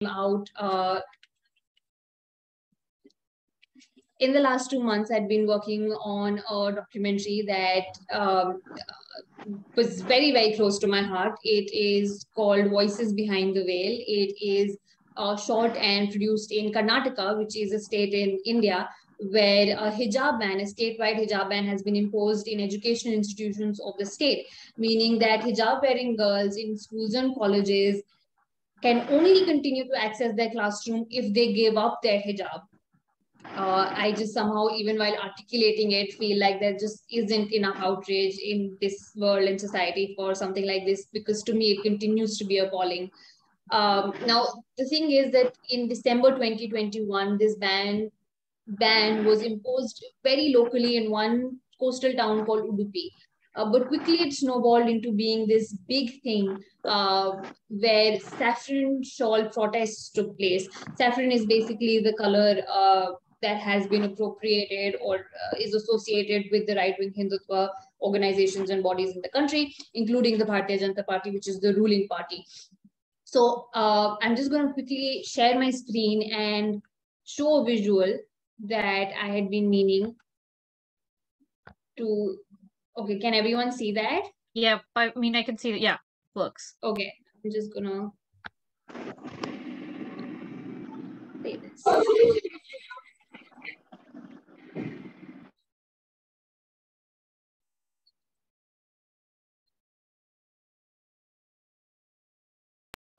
out in the last 2 months. I'd been working on a documentary that was very, very close to my heart. It is called Voices Behind the Veil. It is shot and produced in Karnataka, which is a state in India, where a hijab ban, a statewide hijab ban, has been imposed in educational institutions of the state, meaning that hijab wearing girls in schools and colleges can only continue to access their classroom if they give up their hijab. I just somehow, even while articulating it, feel like there just isn't enough outrage in this world and society for something like this, because to me, it continues to be appalling. Now, the thing is that in December 2021, this ban was imposed very locally in one coastal town called Udupi. But quickly it snowballed into being this big thing where saffron shawl protests took place. Saffron is basically the color that has been appropriated or is associated with the right-wing Hindutva organizations and bodies in the country, including the Bharatiya Janata Party, which is the ruling party. So I'm just going to quickly share my screen and show a visual that I had been meaning to. Okay, can everyone see that? Yeah, I mean, I can see that. Yeah, works. Okay, I'm just gonna play this.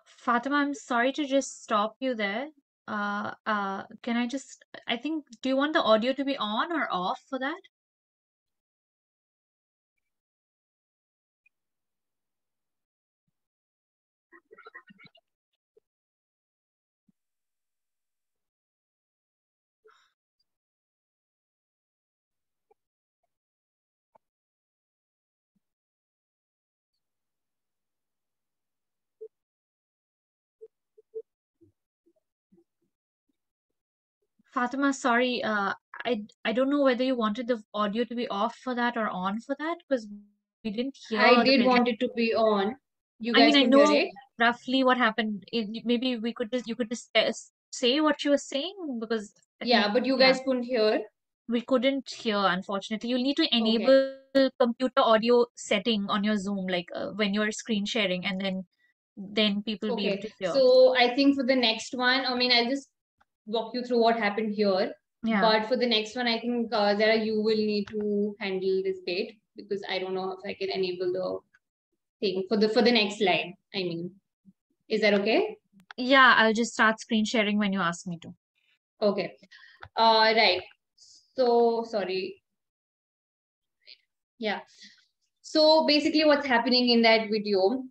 Fatima, I'm sorry to just stop you there. Can I just, I think, do you want the audio to be on or off for that? Fatima, sorry, I don't know whether you wanted the audio to be off for that or on for that, because we didn't hear I the did presentation. want it to be on. You I guys mean, I could hear know it? roughly what happened. Maybe we could just, you could just say what you were saying, because I Yeah, think, but you yeah, guys couldn't hear. we couldn't hear, unfortunately. You'll need to Okay. enable computer audio setting on your Zoom, like when you're screen sharing, and then people will be able Okay. to hear. So I think for the next one, I mean, I'll just walk you through what happened here. Yeah. But for the next one, I think Zara, you will need to handle this bit, because I don't know if I can enable the thing for the next slide. I mean, is that okay? Yeah, I'll just start screen sharing when you ask me to. Okay. Right. So sorry. Yeah. So basically, what's happening in that video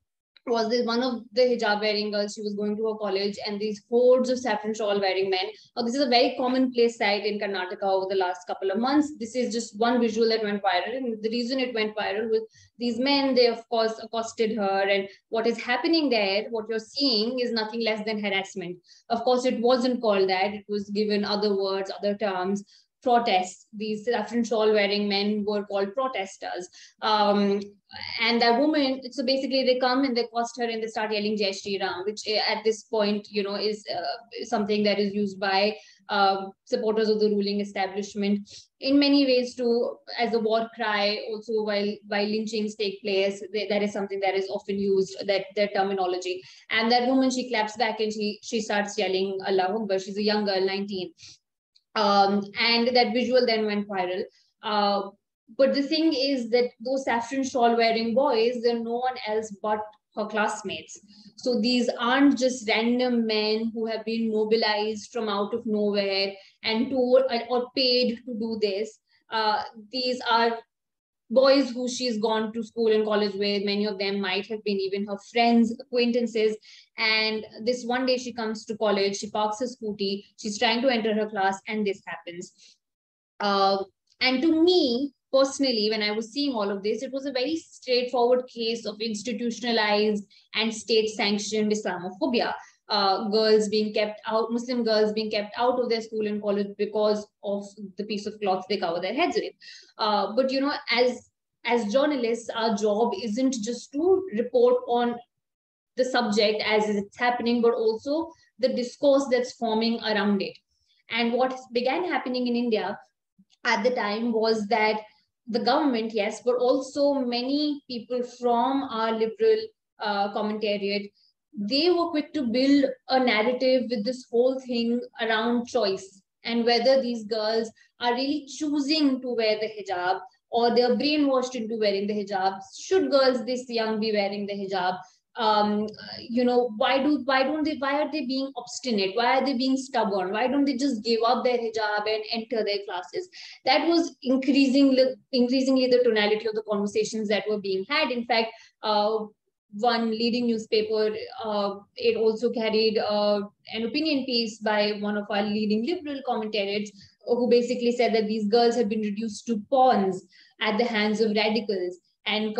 was this one of the hijab wearing girls. She was going to a college, and these hordes of saffron shawl wearing men. This is a very commonplace sight in Karnataka over the last couple of months. This is just one visual that went viral, and the reason it went viral was these men. They of course accosted her, and what is happening there, what you're seeing, is nothing less than harassment. Of course, it wasn't called that. It was given other words, other terms. Protests. These saffron shawl wearing men were called protesters. And that woman, so basically they come and they accost her and they start yelling Jai Shri Ram, which at this point, is something that is used by supporters of the ruling establishment in many ways too, as a war cry. Also, while lynchings take place, that is something that is often used, that terminology. And that woman, she claps back and she starts yelling Allah Akbar. She's a young girl, 19. And that visual then went viral. But the thing is that those saffron shawl wearing boys, they're no one else but her classmates. So these aren't just random men who have been mobilized from out of nowhere and told or paid to do this. These are boys who she's gone to school and college with. Many of them might have been even her friends, acquaintances. And this one day she comes to college, she parks her scooty, she's trying to enter her class, and this happens. And to me, personally, when I was seeing all of this, it was a very straightforward case of institutionalized and state sanctioned Islamophobia. Girls being kept out, Muslim girls being kept out of their school and college because of the piece of cloth they cover their heads with. But as journalists, our job isn't just to report on the subject as it's happening, but also the discourse that's forming around it. And what began happening in India at the time was that the government, yes, but also many people from our liberal commentariat, they were quick to build a narrative with this whole thing around choice and whether these girls are really choosing to wear the hijab or they're brainwashed into wearing the hijab. Should girls this young be wearing the hijab? Why are they being obstinate? Why are they being stubborn? Why don't they just give up their hijab and enter their classes? That was increasingly the tonality of the conversations that were being had. In fact, one leading newspaper, it also carried an opinion piece by one of our leading liberal commentators who basically said that these girls have been reduced to pawns at the hands of radicals and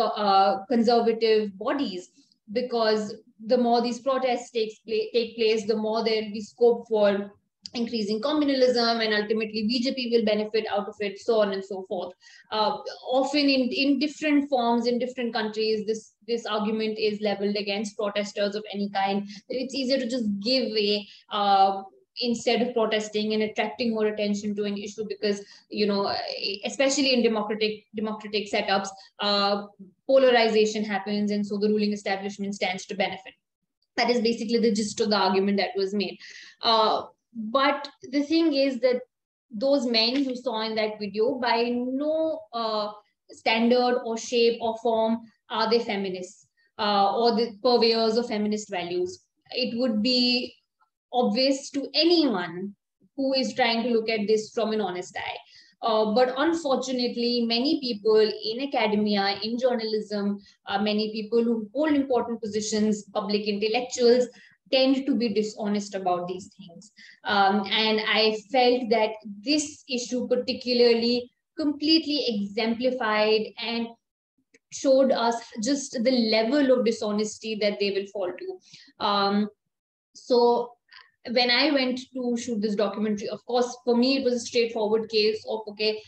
conservative bodies, because the more these protests take place, the more there will be scope for increasing communalism, and ultimately BJP will benefit out of it, so on and so forth. Often in different forms in different countries, this argument is leveled against protesters of any kind. It's easier to just give way instead of protesting and attracting more attention to an issue, because especially in democratic setups, polarization happens, and so the ruling establishment stands to benefit. That is basically the gist of the argument that was made. But the thing is that those men you saw in that video, by no standard or shape or form are they feminists or the purveyors of feminist values. It would be obvious to anyone who is trying to look at this from an honest eye. But unfortunately, many people in academia, in journalism, many people who hold important positions, public intellectuals, tend to be dishonest about these things. And I felt that this issue particularly completely exemplified and showed us just the level of dishonesty that they will fall to. So when I went to shoot this documentary, of course, for me, it was a straightforward case of, okay,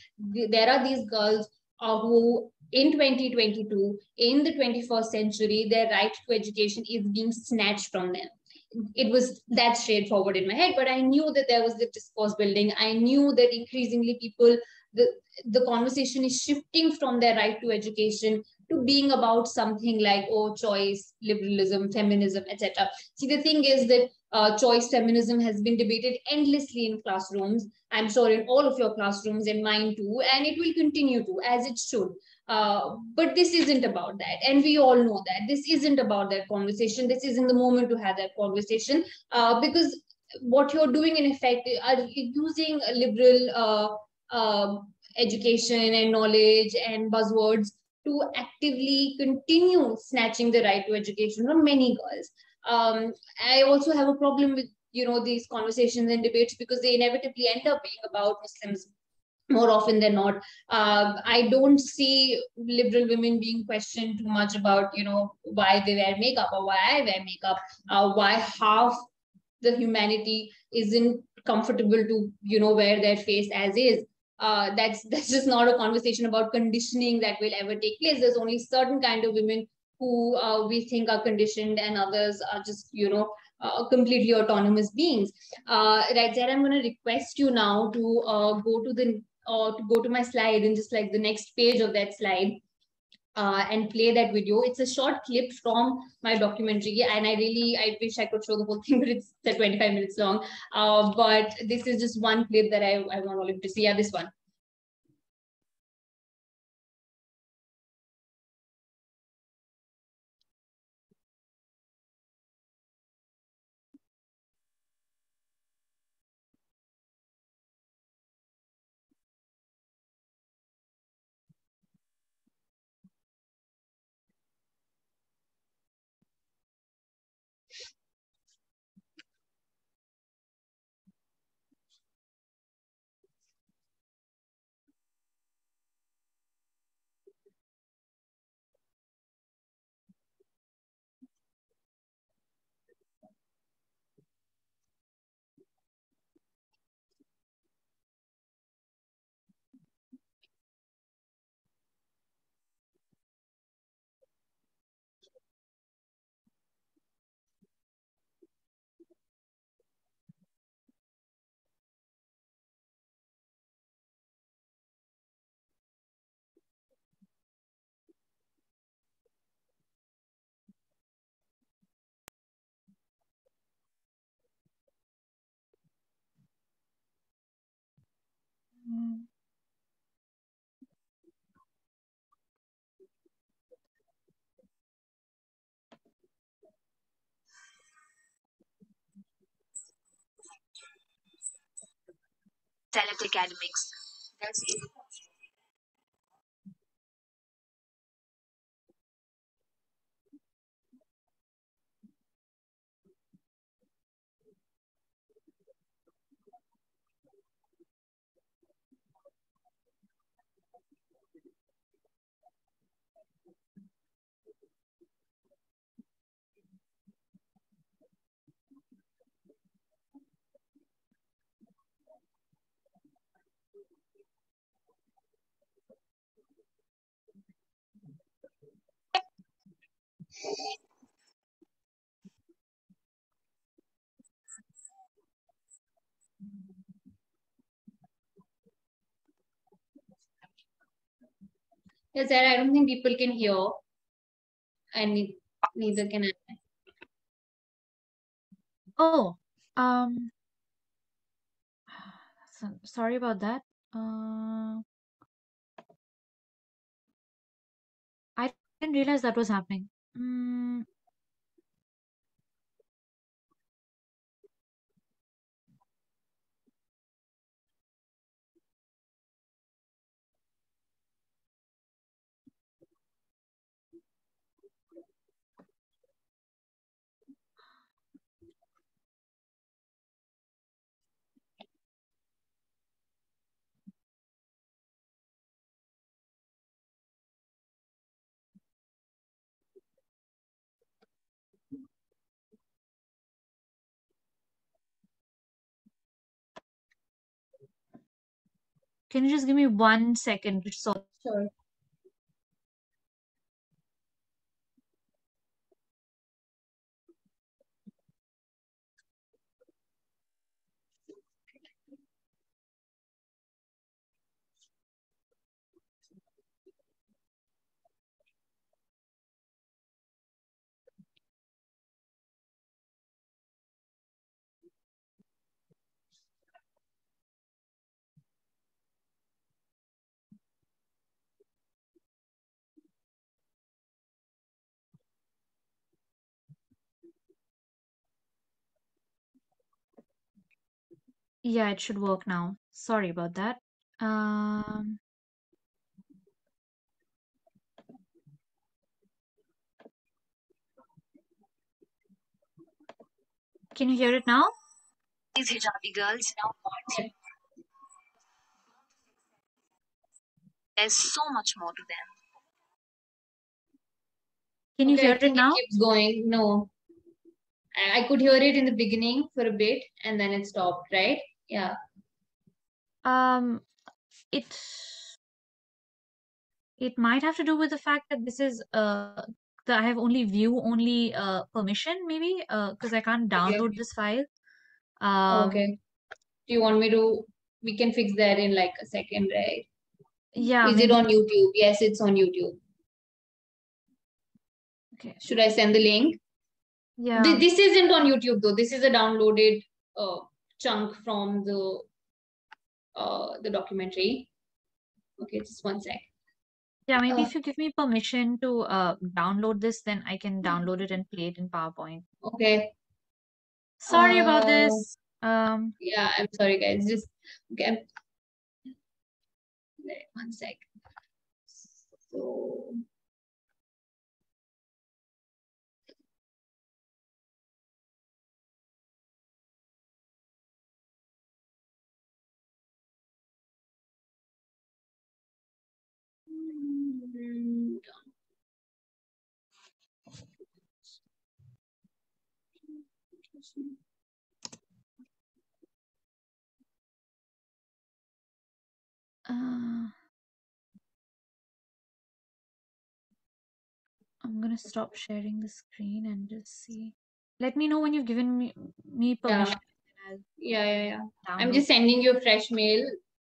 there are these girls who in 2022, in the 21st century, their right to education is being snatched from them. It was that straightforward in my head, but I knew that there was the discourse building. I knew that increasingly people, the conversation is shifting from their right to education to being about something like, oh, choice, liberalism, feminism, etc. See, the thing is that choice feminism has been debated endlessly in classrooms. I'm sure in all of your classrooms and mine too, and it will continue to, as it should. But this isn't about that. And we all know that. This isn't about that conversation. This isn't the moment to have that conversation, because what you're doing in effect are using liberal education and knowledge and buzzwords to actively continue snatching the right to education from many girls. I also have a problem with these conversations and debates because they inevitably end up being about Muslims more often than not. I don't see liberal women being questioned too much about why they wear makeup or why I wear makeup, why half the humanity isn't comfortable to wear their face as is. That's just not a conversation about conditioning that will ever take place. There's only certain kind of women who we think are conditioned, and others are just completely autonomous beings. Right there, I'm going to request you now to go to my slide, and just like the next page of that slide, and play that video. It's a short clip from my documentary, and I wish I could show the whole thing, but it's 25 minutes long. But this is just one clip that I want all of you to see. Yeah, this one. select academics. Yes, sir, I don't think people can hear, and neither can I. Oh, um, sorry about that. Uh, I didn't realize that was happening. Mm, can you just give me 1 second to sort? Sure. Yeah, it should work now. Sorry about that. Um, can you hear it now? These hijabi girls now want. There's so much more to them. Can you Okay, hear I it think it now? keeps going. No, I could hear it in the beginning for a bit, and then it stopped. Right? Yeah. Um, it it might have to do with the fact that this is that I have only view only permission maybe because I can't Okay. download this file. Um, Okay. Do you want me to? We can fix that in like a second, right? yeah, Is it maybe. on YouTube? Yes, it's on YouTube. Okay. Should I send the link? Yeah. This isn't on YouTube though. This is a downloaded chunk from the documentary. Okay, just one sec. Yeah, maybe Uh, if you give me permission to download this, then I can download it and play it in PowerPoint. okay. Sorry about Uh, this. yeah, I'm sorry, guys. Just okay. One sec. So. Uh, I'm gonna stop sharing the screen and just see. Let me know when you've given me Yeah, permission. And yeah. I'll I'm download. just sending you a fresh mail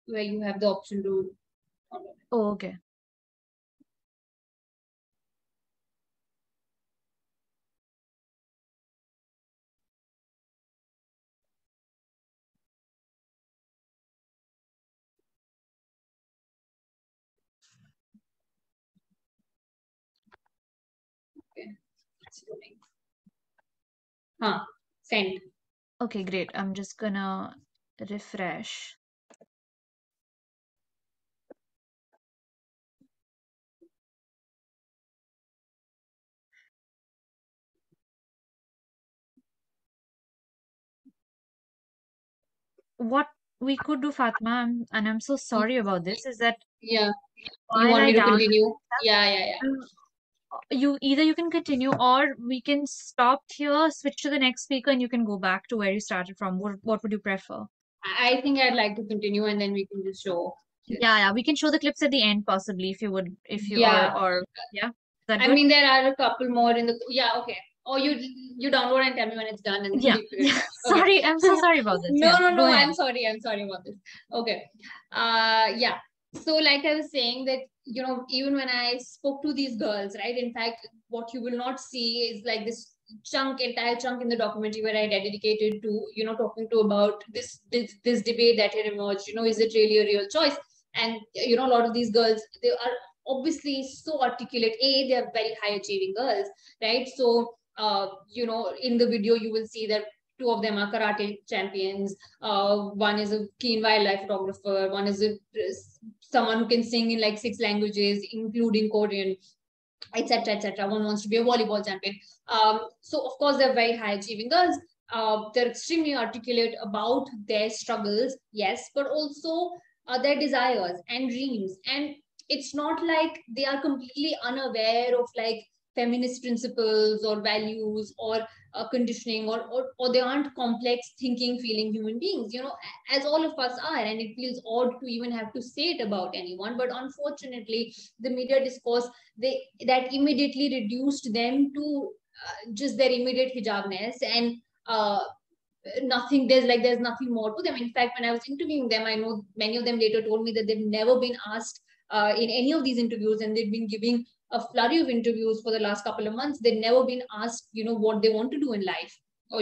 where you have the option to download it. Oh, okay. Okay, it's loading. Huh, send. Okay, great. I'm just gonna refresh. what we could do, Fatma, and I'm so sorry about this, is that Yeah. You while want I me to download continue? Yeah, yeah, yeah. um, you either you can continue, or we can stop here, switch to the next speaker, and you can go back to where you started from. What would you prefer? I think I'd like to continue and then we can just show Yeah, this. yeah, we can show the clips at the end possibly, if you would, if you Yeah. or yeah, is that I good? mean, there are a couple more in the. Yeah, okay. Or you download and tell me when it's done and then Yeah, we figure it yeah. out. Okay. Sorry, I'm so sorry about this. No, Yeah, no, go no. ahead. I'm sorry. I'm sorry about this. Okay. Yeah. So, like I was saying that, even when I spoke to these girls, right? In fact, what you will not see is like this entire chunk in the documentary where I dedicated to, talking to about this debate that had emerged. Is it really a real choice? And a lot of these girls, they are obviously so articulate. They are very high achieving girls, right? So, in the video, you will see that two of them are karate champions. One is a keen wildlife photographer. One is someone who can sing in like 6 languages, including Korean, etc., etc. One wants to be a volleyball champion. So, of course, they're very high achieving girls. They're extremely articulate about their struggles, yes, but also their desires and dreams. And it's not like they are completely unaware of like feminist principles or values or conditioning, or they aren't complex thinking, feeling human beings, as all of us are. And it feels odd to even have to say it about anyone. But unfortunately, the media discourse, that immediately reduced them to just their immediate hijabness, and uh, there's nothing more to them. In fact, when I was interviewing them, I know many of them later told me that they've never been asked in any of these interviews, and they've been giving a flurry of interviews for the last couple of months. They've never been asked, what they want to do in life, or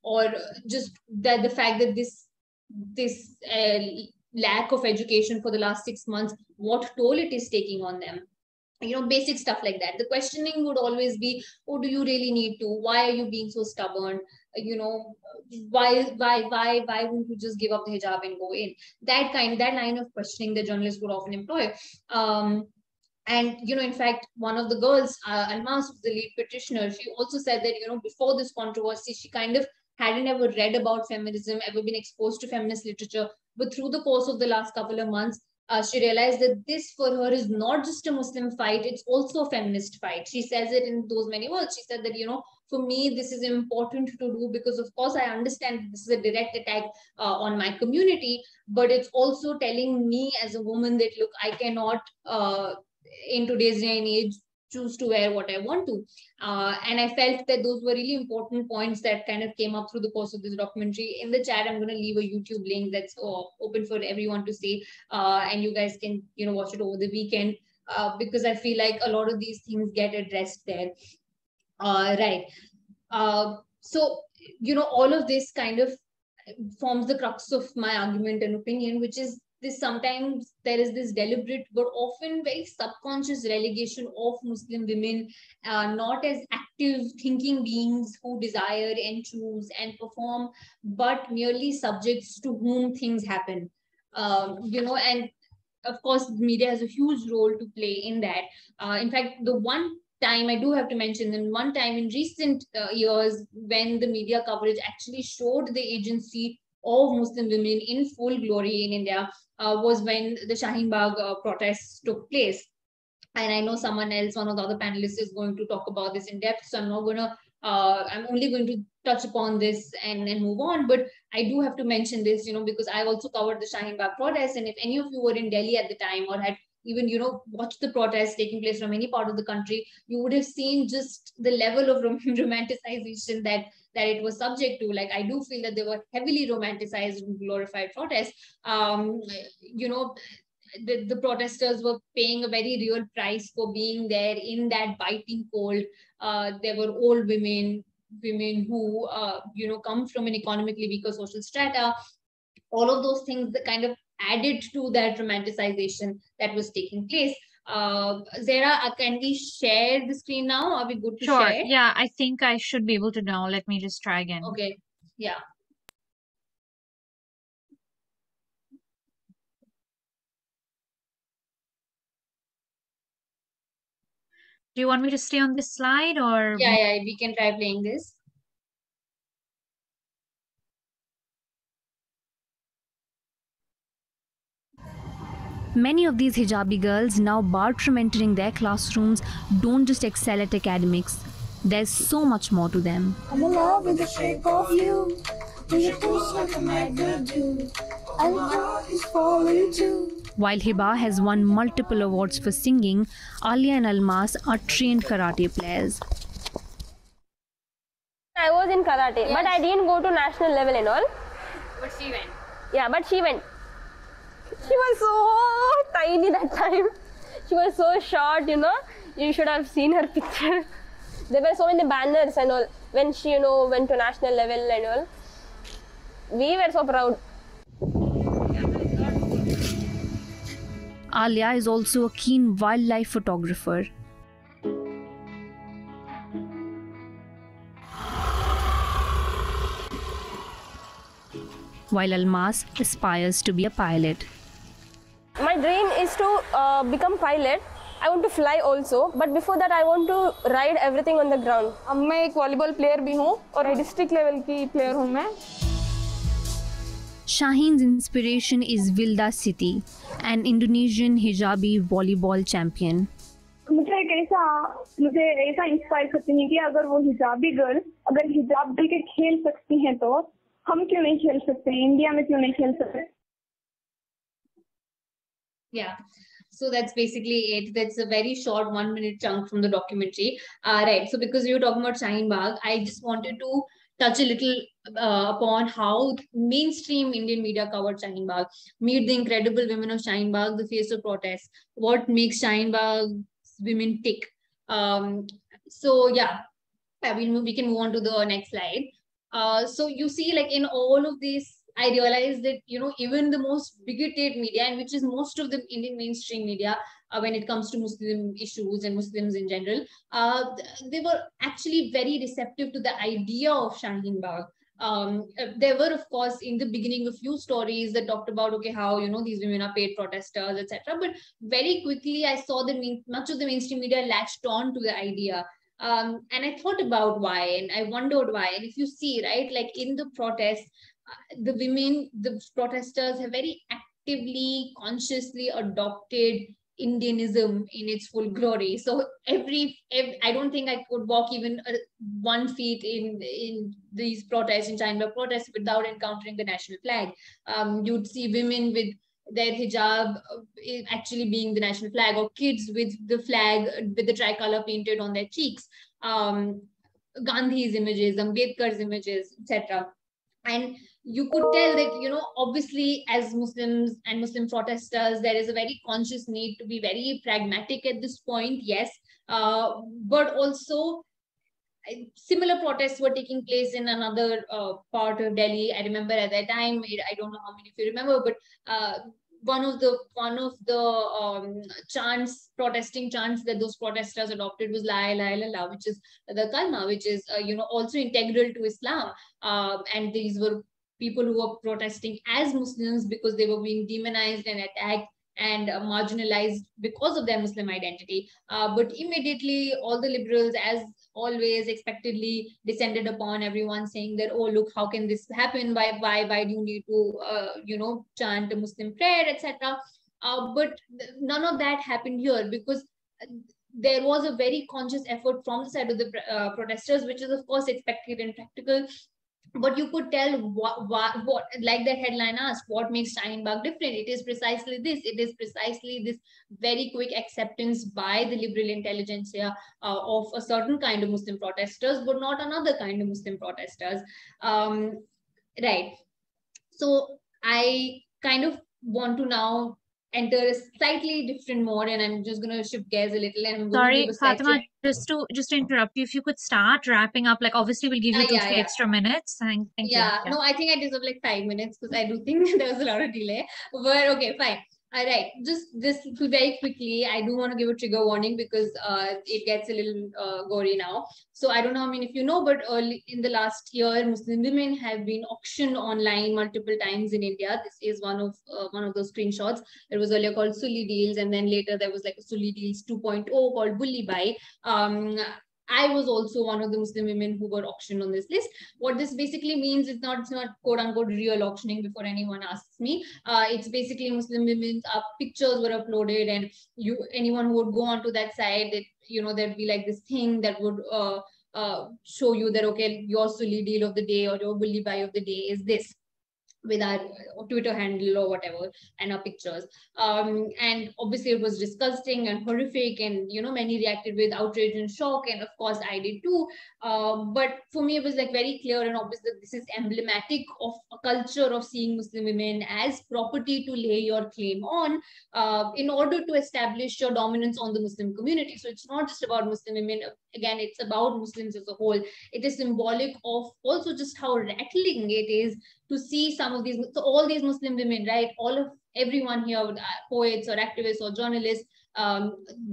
or just that the fact that this lack of education for the last 6 months, what toll it is taking on them. Basic stuff like that. The questioning would always be, oh, do you really need to? Why are you being so stubborn? you know why won't you just give up the hijab and go in? That line of questioning the journalists would often employ. And in fact, one of the girls, Almas, who's the lead petitioner, she also said that before this controversy, she kind of hadn't ever read about feminism, ever been exposed to feminist literature. But through the course of the last couple of months, she realized that this for her is not just a Muslim fight, it's also a feminist fight. She says it in those many words. She said that, for me, this is important to do because, of course, I understand this is a direct attack on my community, but it's also telling me as a woman that, look, I cannot, in today's day and age, choose to wear what I want to. And I felt that those were really important points that kind of came up through the course of this documentary. In the chat, I'm going to leave a YouTube link that's open for everyone to see, and you guys can watch it over the weekend, because I feel like a lot of these things get addressed there. Right. So, all of this kind of forms the crux of my argument and opinion, which is this: sometimes there is this deliberate but often very subconscious relegation of Muslim women, not as active thinking beings who desire and choose and perform, but merely subjects to whom things happen. And of course, the media has a huge role to play in that. In fact, the one time I do have to mention, and one time in recent years when the media coverage actually showed the agency of Muslim women in full glory in India, was when the Shaheen Bagh protests took place. And I know someone else, one of the other panelists, is going to talk about this in depth. So I'm only going to touch upon this and move on. But I do have to mention this, because I also covered the Shaheen Bagh protest. And if any of you were in Delhi at the time, or had even, watched the protests taking place from any part of the country, you would have seen just the level of romanticization that it was subject to. Like, I do feel that they were heavily romanticized and glorified protests. Um, you know, the protesters were paying a very real price for being there in that biting cold. There were old women who come from an economically weaker social strata. All of those things that kind of added to that romanticization that was taking place. Zara, can we share the screen now? Are we good to Sure. share? Yeah, I think I should be able to now. Let me just try again. Okay. Yeah. Do you want me to stay on this slide or Yeah, move? yeah, we can try playing this. Many of these hijabi girls, now barred from entering their classrooms, don't just excel at academics. There's so much more to them. I'm in love with the shape of you. When you push like a magnet do. And my heart is falling too. While Hiba has won multiple awards for singing, Alia and Almas are trained karate players. I was in karate, but I didn't go to national level and all. But she went. Yeah, but she went. She was so tiny that time. She was so short, you know. You should have seen her picture. There were so many banners and all when she, you know, went to national level and all. We were so proud. Alia is also a keen wildlife photographer. While Almas aspires to be a pilot. My dream is to become pilot. I want to fly also, but before that I want to ride everything on the ground. मैं एक volleyball player भी हूँ और district level की player हूँ मैं. Shaheen's inspiration is Wilda Siti, an Indonesian hijabi volleyball champion. मुझे ऐसा इंस्पायर करती है कि अगर वो हिजाबी गर्ल अगर हिजाब डाल के खेल सकती हैं तो हम क्यों नहीं खेल सकते, इंडिया में क्यों नहीं खेल सकते. Yeah. So that's basically it. That's a very short 1 minute chunk from the documentary. Right. So because we were talking about Shaheen Bagh, I just wanted to touch a little upon how mainstream Indian media covered Shaheen Bagh. Meet the incredible women of Shaheen Bagh, the face of protest. What makes Shaheen Bagh women tick? So yeah, we can move on to the next slide. So you see, like in all of this, I realized that, you know, even the most bigoted media, and which is most of the Indian mainstream media, when it comes to Muslim issues and Muslims in general, they were actually very receptive to the idea of Shaheen Bagh. There were, of course, in the beginning, a few stories that talked about, okay, how, you know, these women are paid protesters, etc. But very quickly, I saw that much of the mainstream media latched on to the idea. And I thought about why, and I wondered why. And if you see, right, like in the protests, the women, the protesters have very actively, consciously adopted Indianism in its full glory. So every I don't think I could walk even 1 feet in these protests, in China protests, without encountering the national flag. You'd see women with their hijab actually being the national flag, or kids with the flag, with the tricolor painted on their cheeks. Gandhi's images, Ambedkar's images, etc. And you could tell that, you know, obviously as Muslims and Muslim protesters, there is a very conscious need to be very pragmatic at this point, yes. But also similar protests were taking place in another part of Delhi. I remember at that time, I don't know how many of you remember, but one of the protesting chants that those protesters adopted was La ilaha illallah, which is the kalma, which is you know, also integral to Islam. And these were people who were protesting as Muslims because they were being demonized and attacked and marginalized because of their Muslim identity. But immediately all the liberals, as always, expectedly descended upon everyone, saying that, oh, look, how can this happen? Why do you need to, you know, chant a Muslim prayer, etc. But none of that happened here, because there was a very conscious effort from the side of the protesters, which is of course expected and practical. But you could tell what, like that headline asked, what makes Shaheen Bagh different? It is precisely this. It is precisely this very quick acceptance by the liberal intelligentsia of a certain kind of Muslim protesters, but not another kind of Muslim protesters. Right. So I kind of want to now enter a slightly different mode, and I'm just going to shift gears a little. And I'm Sorry, going to Fatima, just to interrupt you, if you could start wrapping up, like obviously we'll give you 2-3 extra minutes. Thank you. Yeah, no, I think I deserve like 5 minutes, because I do think there was a lot of delay. But okay, fine. All right, just very quickly, I do want to give a trigger warning, because it gets a little gory now. So I don't know, I mean, if you know, but early in the last year, Muslim women have been auctioned online multiple times in India. This is one of those screenshots. It was earlier called Sulli Deals, and then later there was like a Sulli Deals 2.0 called Bulli Bai. I was also one of the Muslim women who were auctioned on this list. What this basically means is it's not quote unquote real auctioning before anyone asks me. It's basically Muslim women's pictures were uploaded, and anyone who would go onto that site, there'd be like this thing that would show you that, okay, your Sulli deal of the day or your bully buy of the day is this, with our Twitter handle or whatever, and our pictures. And obviously it was disgusting and horrific, and many reacted with outrage and shock, and of course I did too. But for me, it was like very clear and obvious that this is emblematic of a culture of seeing Muslim women as property to lay your claim on, in order to establish your dominance on the Muslim community. So it's not just about Muslim women. Again, it's about Muslims as a whole. It is symbolic of also just how rattling it is to see some of these, so all these Muslim women, right? Everyone here, poets or activists or journalists,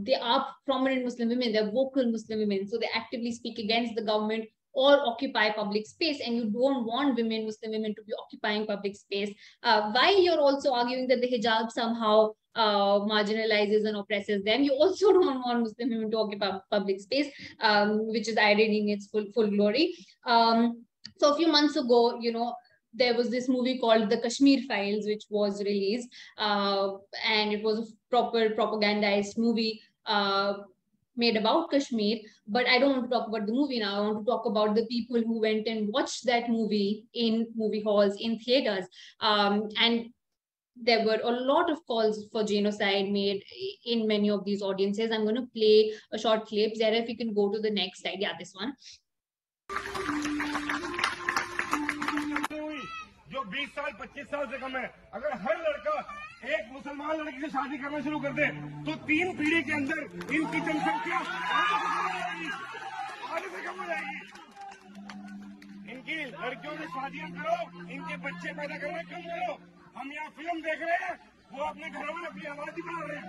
they are prominent Muslim women, they're vocal Muslim women. So they actively speak against the government or occupy public space. And you don't want Muslim women to be occupying public space. While you're also arguing that the hijab somehow marginalizes and oppresses them, you also don't want Muslim women to occupy public space, which is irony in its full glory. So a few months ago, there was this movie called The Kashmir Files, which was released, and it was a proper propagandized movie made about Kashmir. But I don't want to talk about the movie now. I want to talk about the people who went and watched that movie in movie halls, in theaters. And there were a lot of calls for genocide made in many of these audiences. I'm going to play a short clip. Zara, if you can go to the next slide. Yeah, this one. जो 20 साल 25 साल से कम है, अगर हर लड़का एक मुसलमान लड़की से शादी करना शुरू कर दे तो 3 पीढ़ी के अंदर इनकी जनसंख्या आधे से कम हो जाएगी। इनकी लड़कियों से शादियां करो, इनके बच्चे पैदा करना कम करो। हम यहाँ फिल्म देख रहे हैं, वो अपने घरों में अपनी आबादी बढ़ा रहे हैं।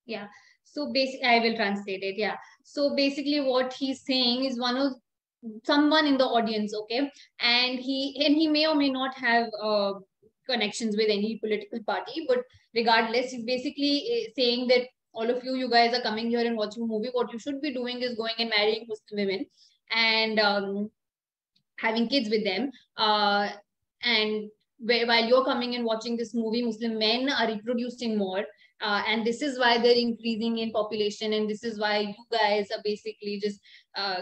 Yeah, so basically, I will translate it. Yeah, so basically, what he's saying is someone in the audience, okay, and he may or may not have connections with any political party, but regardless, he's basically saying that all of you guys are coming here and watching a movie. What you should be doing is going and marrying Muslim women and having kids with them. And while you're coming and watching this movie, Muslim men are reproducing more. And this is why they're increasing in population, and this is why you guys are basically just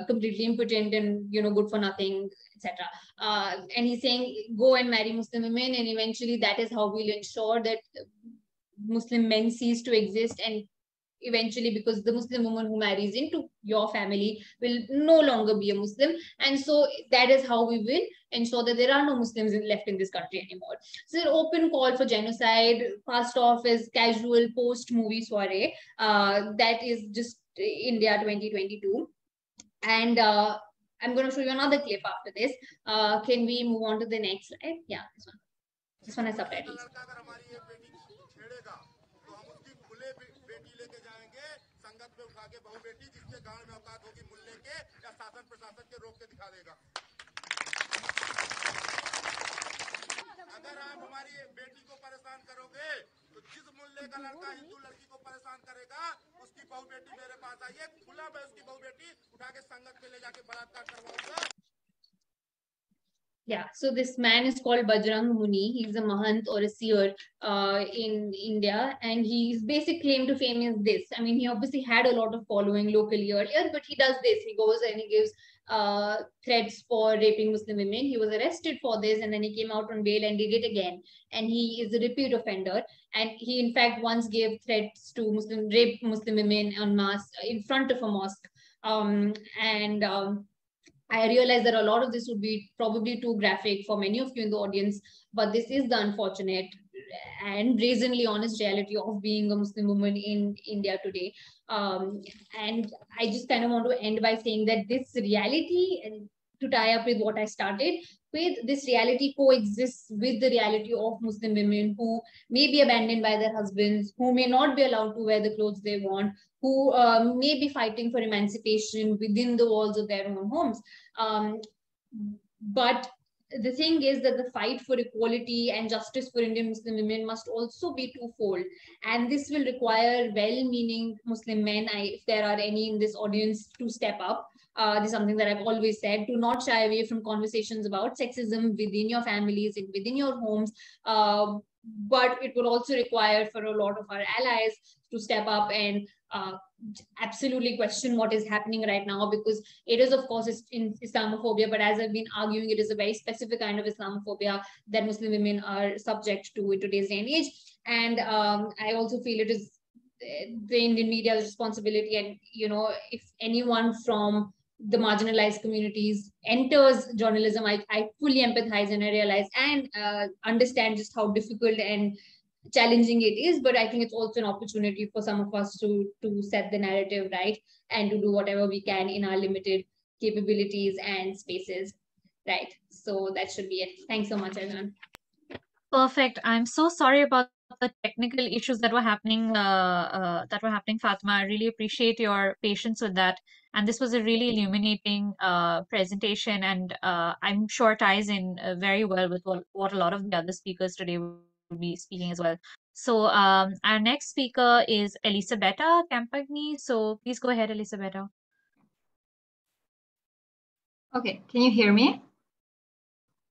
completely impotent and good for nothing, etc. And he's saying, go and marry Muslim women, and eventually that is how we'll ensure that Muslim men cease to exist, and eventually, because the Muslim woman who marries into your family will no longer be a Muslim. And so that is how we will ensure that there are no Muslims left in this country anymore. So an open call for genocide, passed off as casual post-movie soiree. That is just India 2022. And I'm going to show you another clip after this. Can we move on to the next slide? Yeah, this one. This one has subtitles. अगर आप हमारी बेटी को परेशान करोगे तो जिस मुल्ले का लड़का हिंदू लड़की को परेशान करेगा उसकी बहू बेटी मेरे पास आई है, खुला मैं उसकी बहू बेटी उठा के संगत में ले जाके बलात्कार करवाऊंगा। Yeah, so this man is called Bajrang Muni. He's a Mahant or a seer in India, and his basic claim to fame is this. I mean, he obviously had a lot of following locally earlier, but he does this. He goes and he gives threats for raping Muslim women. He was arrested for this, and then he came out on bail and did it again. And he is a repeat offender. And he, in fact, once gave threats to rape Muslim women en masse in front of a mosque. I realize that a lot of this would be probably too graphic for many of you in the audience, but this is the unfortunate and brazenly honest reality of being a Muslim woman in India today. And I just kind of want to end by saying that this reality, and to tie up with what I started with, this reality coexists with the reality of Muslim women who may be abandoned by their husbands, who may not be allowed to wear the clothes they want, who may be fighting for emancipation within the walls of their own homes. But the thing is that the fight for equality and justice for Indian Muslim women must also be twofold. And this will require well-meaning Muslim men, if there are any in this audience, to step up. This is something that I've always said: do not shy away from conversations about sexism within your families and within your homes. But it would also require for a lot of our allies to step up and absolutely question what is happening right now, because it is, of course, in Islamophobia, but as I've been arguing, it is a very specific kind of Islamophobia that Muslim women are subject to in today's day and age. And I also feel it is the Indian media's responsibility. And, if anyone from the marginalized communities enters journalism, I fully empathize and I realize and understand just how difficult and challenging it is. But I think it's also an opportunity for some of us to set the narrative right and to do whatever we can in our limited capabilities and spaces. Right. So that should be it. Thanks so much, everyone. Perfect. I'm so sorry about the technical issues that were happening, Fatima. I really appreciate your patience with that. And this was a really illuminating presentation, and I'm sure ties in very well with what a lot of the other speakers today will be speaking as well. So our next speaker is Elisabetta Campagni. So please go ahead, Elisabetta. Okay, can you hear me?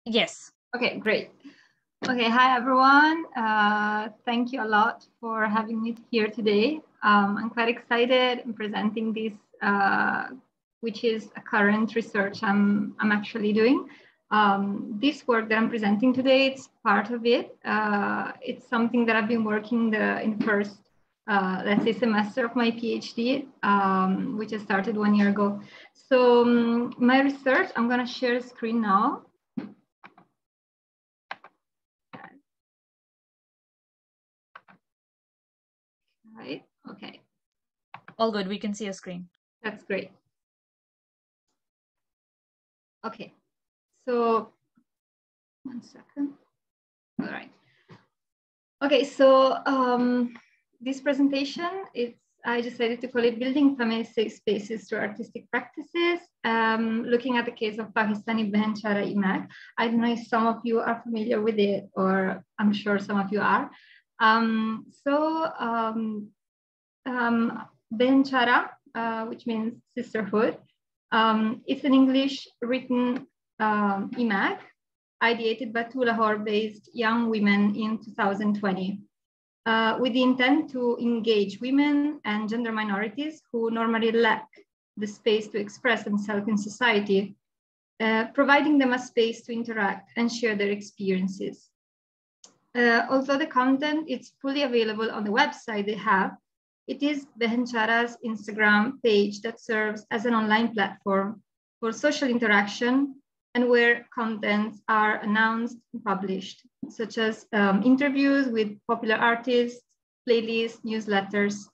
Yes. Okay, great. Okay, hi everyone. Thank you a lot for having me here today. I'm quite excited in presenting this, which is a current research I'm actually doing. This work that I'm presenting today, it's part of it. It's something that I've been working in the first, let's say, semester of my PhD, which I started 1 year ago. So my research, I'm gonna share the screen now. Right, okay. All good, we can see a screen. That's great. Okay, so 1 second. All right. Okay, so this presentation, I decided to call it Building Feminist Safe Spaces Through Artistic Practices, looking at the case of Pakistani Behen Chara Imag. I don't know if some of you are familiar with it, or I'm sure some of you are. Behen Chara, which means sisterhood, it's an English written imag ideated by two Lahore-based young women in 2020 with the intent to engage women and gender minorities who normally lack the space to express themselves in society, providing them a space to interact and share their experiences. Although the content is fully available on the website they have, it is Behen Chara's Instagram page that serves as an online platform for social interaction and where contents are announced and published, such as interviews with popular artists, playlists, newsletters.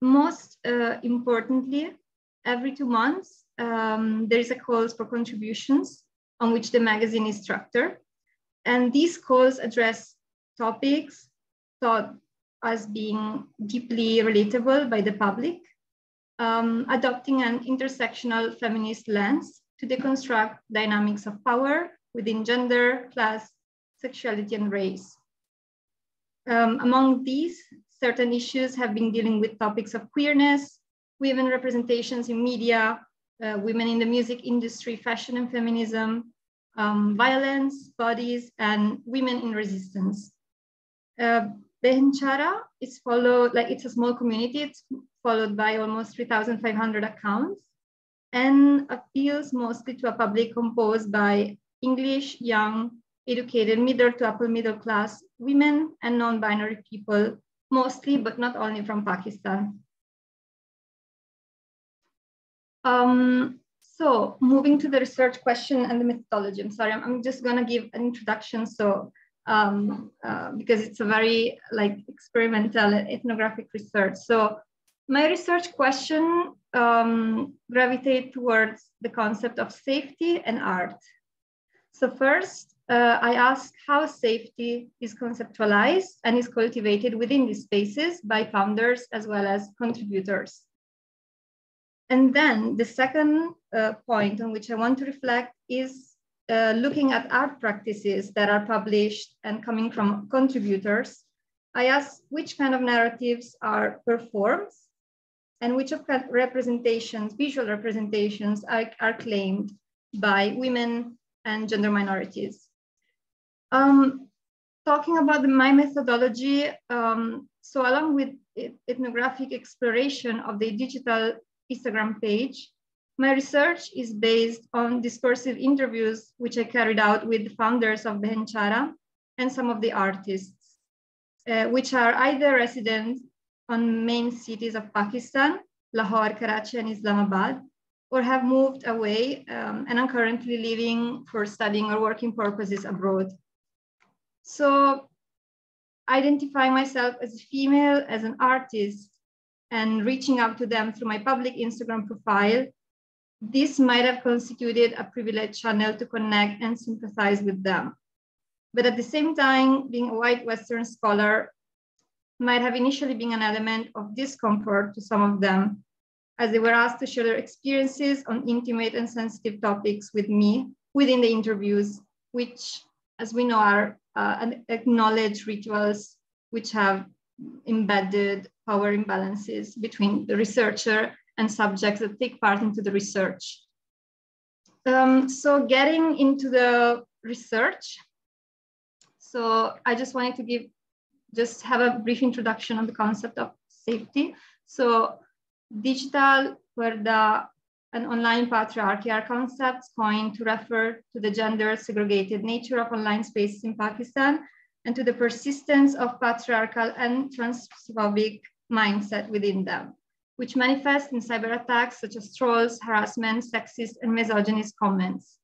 Most importantly, every 2 months, there is a call for contributions on which the magazine is structured. And these calls address topics thought as being deeply relatable by the public, adopting an intersectional feminist lens to deconstruct dynamics of power within gender, class, sexuality, and race. Among these, certain issues have been dealing with topics of queerness, women representations in media, women in the music industry, fashion and feminism, violence, bodies, and women in resistance. Behen Chara is followed, it's a small community, it's followed by almost 3,500 accounts and appeals mostly to a public composed by English, young, educated, middle to upper middle class women and non-binary people, mostly, but not only from Pakistan. So moving to the research question and the methodology. I'm sorry, I'm just gonna give an introduction. So because it's a very experimental ethnographic research. So my research question gravitate towards the concept of safety and art. So first, I asked how safety is conceptualized and is cultivated within these spaces by founders as well as contributors. And then the second point on which I want to reflect is looking at art practices that are published and coming from contributors, I asked which kind of narratives are performed and which of representations, visual representations are claimed by women and gender minorities. Talking about my methodology, so along with ethnographic exploration of the digital Instagram page, my research is based on discursive interviews, which I carried out with the founders of Behenchara and some of the artists, which are either resident on main cities of Pakistan, Lahore, Karachi, and Islamabad, or have moved away and are currently living for studying or working purposes abroad. So identifying myself as a female, as an artist, and reaching out to them through my public Instagram profile, this might have constituted a privileged channel to connect and sympathize with them. But at the same time, being a white Western scholar might have initially been an element of discomfort to some of them, as they were asked to share their experiences on intimate and sensitive topics with me within the interviews, which, as we know, are acknowledged rituals which have embedded power imbalances between the researcher and subjects that take part into the research. So getting into the research, so I just wanted to have a brief introduction on the concept of safety. So digital Parda and online patriarchy are concepts coined to refer to the gender segregated nature of online spaces in Pakistan and to the persistence of patriarchal and transphobic mindset within them, which manifest in cyber attacks such as trolls, harassment, sexist, and misogynist comments.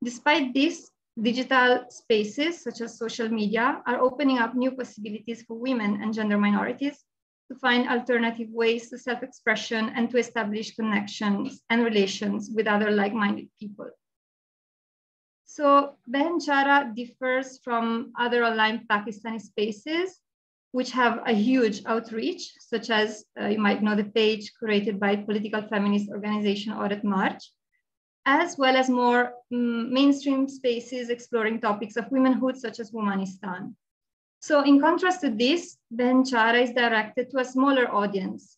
Despite this, digital spaces such as social media are opening up new possibilities for women and gender minorities to find alternative ways to self-expression and to establish connections and relations with other like-minded people. So Behenchara differs from other online Pakistani spaces, which have a huge outreach, such as you might know the page curated by political feminist organization Aurat March, as well as more mainstream spaces exploring topics of womanhood, such as Womanistan. So in contrast to this, Behenchara is directed to a smaller audience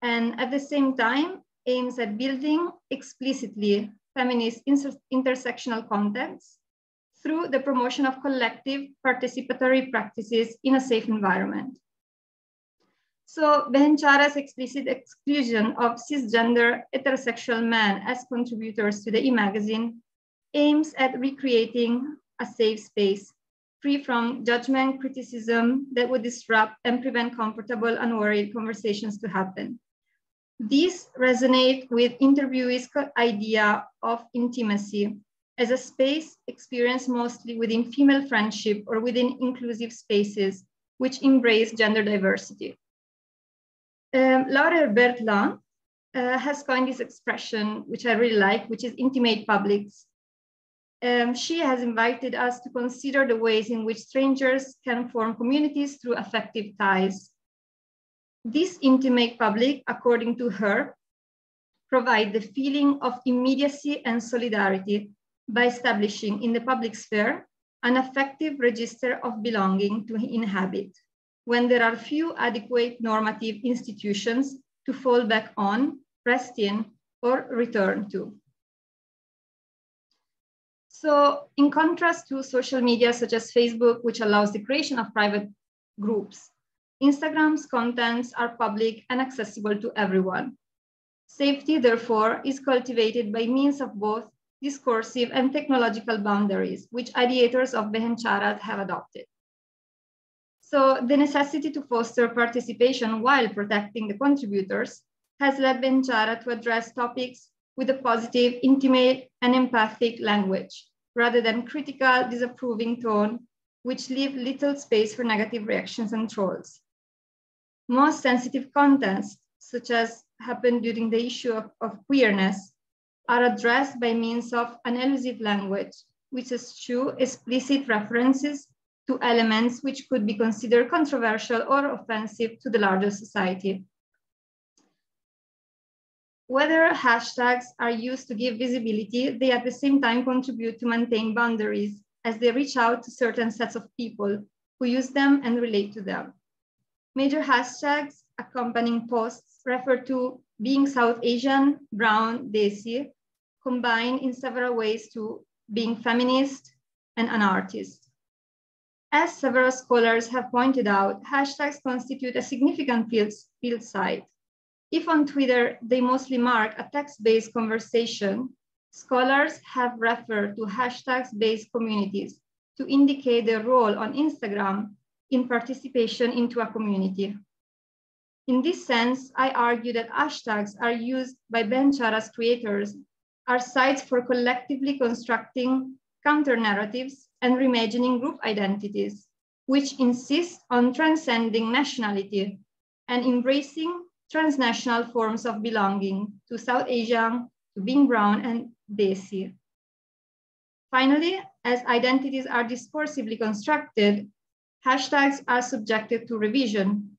and at the same time aims at building explicitly feminist intersectional contexts through the promotion of collective participatory practices in a safe environment. So Behenchara's explicit exclusion of cisgender heterosexual men as contributors to the e-magazine aims at recreating a safe space free from judgment, criticism that would disrupt and prevent comfortable, unworried conversations to happen. These resonate with interviewees' idea of intimacy as a space experienced mostly within female friendship or within inclusive spaces which embrace gender diversity. Laura Bertland has coined this expression, which I really like, which is intimate publics. She has invited us to consider the ways in which strangers can form communities through affective ties. This intimate public, according to her, provide the feeling of immediacy and solidarity by establishing in the public sphere an affective register of belonging to inhabit, when there are few adequate normative institutions to fall back on, rest in, or return to. So in contrast to social media such as Facebook, which allows the creation of private groups, Instagram's contents are public and accessible to everyone. Safety, therefore, is cultivated by means of both discursive and technological boundaries, which ideators of Behenchara have adopted. So the necessity to foster participation while protecting the contributors has led Behenchara to address topics with a positive, intimate, and empathic language, rather than critical, disapproving tone, which leave little space for negative reactions and trolls. Most sensitive contents, such as happened during the issue of queerness, are addressed by means of an elusive language, which eschew explicit references to elements which could be considered controversial or offensive to the larger society. Whether hashtags are used to give visibility, they at the same time contribute to maintain boundaries as they reach out to certain sets of people who use them and relate to them. Major hashtags accompanying posts refer to being South Asian, brown, desi, combined in several ways to being feminist and an artist. As several scholars have pointed out, hashtags constitute a significant field site. If on Twitter, they mostly mark a text-based conversation, scholars have referred to hashtags-based communities to indicate their role on Instagram in participation into a community. In this sense, I argue that hashtags are used by Benchara's creators are sites for collectively constructing counter-narratives and reimagining group identities, which insist on transcending nationality and embracing transnational forms of belonging to South Asian, to being brown and desi. Finally, as identities are discursively constructed, hashtags are subjected to revision,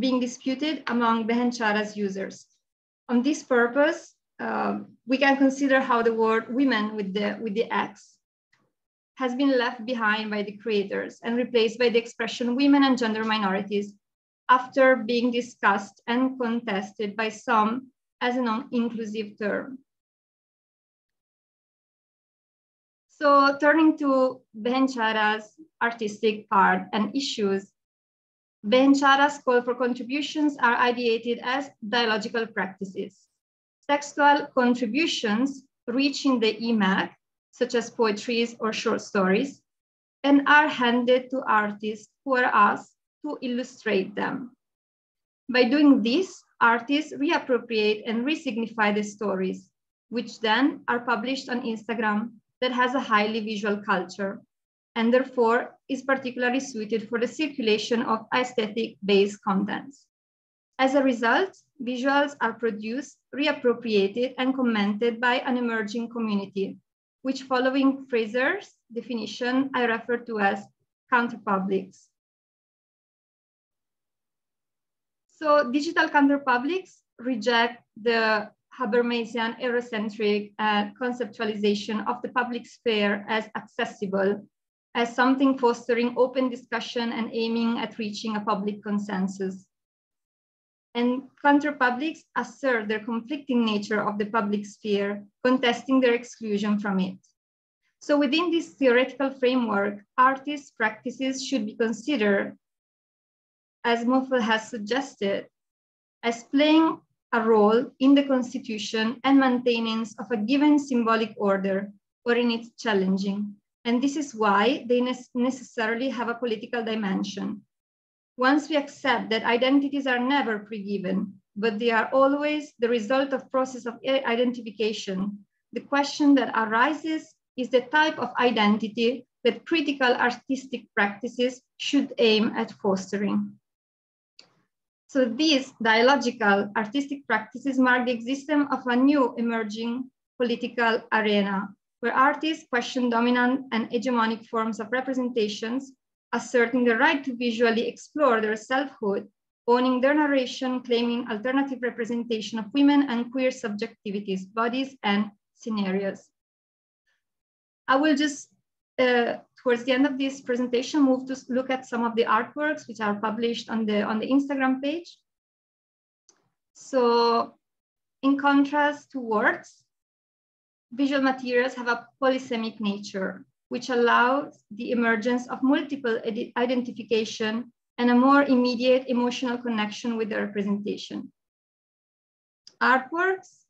being disputed among Benchara's users. On this purpose, we can consider how the word women with the X has been left behind by the creators and replaced by the expression women and gender minorities after being discussed and contested by some as a non-inclusive term. So turning to Benchara's artistic part and issues, Benchara's call for contributions are ideated as dialogical practices. Textual contributions reach in the EMAG, such as poetries or short stories, and are handed to artists who are asked to illustrate them. By doing this, artists reappropriate and resignify the stories, which then are published on Instagram that has a highly visual culture, and therefore is particularly suited for the circulation of aesthetic-based contents. As a result, visuals are produced, reappropriated, and commented by an emerging community, which, following Fraser's definition, I refer to as counterpublics. So digital counterpublics reject the Habermasian Eurocentric conceptualization of the public sphere as accessible, as something fostering open discussion and aiming at reaching a public consensus. And counterpublics assert their conflicting nature of the public sphere, contesting their exclusion from it. So within this theoretical framework, artists' practices should be considered, as Moffel has suggested, as playing a role in the constitution and maintenance of a given symbolic order, or in its challenging. And this is why they necessarily have a political dimension. Once we accept that identities are never pre-given, but they are always the result of process of identification, the question that arises is the type of identity that critical artistic practices should aim at fostering. So these dialogical artistic practices mark the existence of a new emerging political arena where artists question dominant and hegemonic forms of representations, asserting the right to visually explore their selfhood, owning their narration, claiming alternative representation of women and queer subjectivities, bodies, and scenarios. I will just, towards the end of this presentation, move to look at some of the artworks which are published on the Instagram page. So in contrast to words, visual materials have a polysemic nature, which allows the emergence of multiple identification and a more immediate emotional connection with the representation. Artworks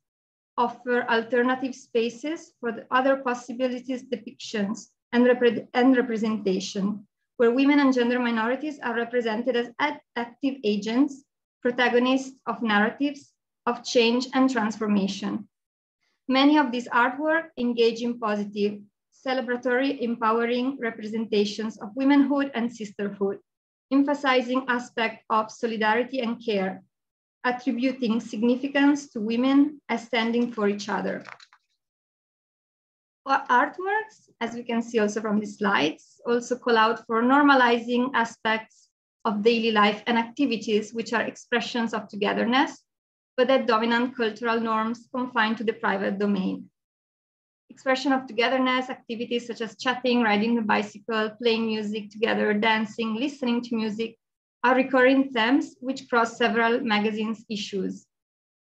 offer alternative spaces for the other possibilities, depictions, and representation, where women and gender minorities are represented as active agents, protagonists of narratives of change and transformation. Many of these artworks engage in positive, celebratory, empowering representations of womanhood and sisterhood, emphasizing aspects of solidarity and care, attributing significance to women as standing for each other. Artworks, as we can see also from the slides, also call out for normalizing aspects of daily life and activities which are expressions of togetherness, but that dominant cultural norms confined to the private domain. Expression of togetherness, activities such as chatting, riding a bicycle, playing music together, dancing, listening to music, are recurring themes which cross several magazines' issues.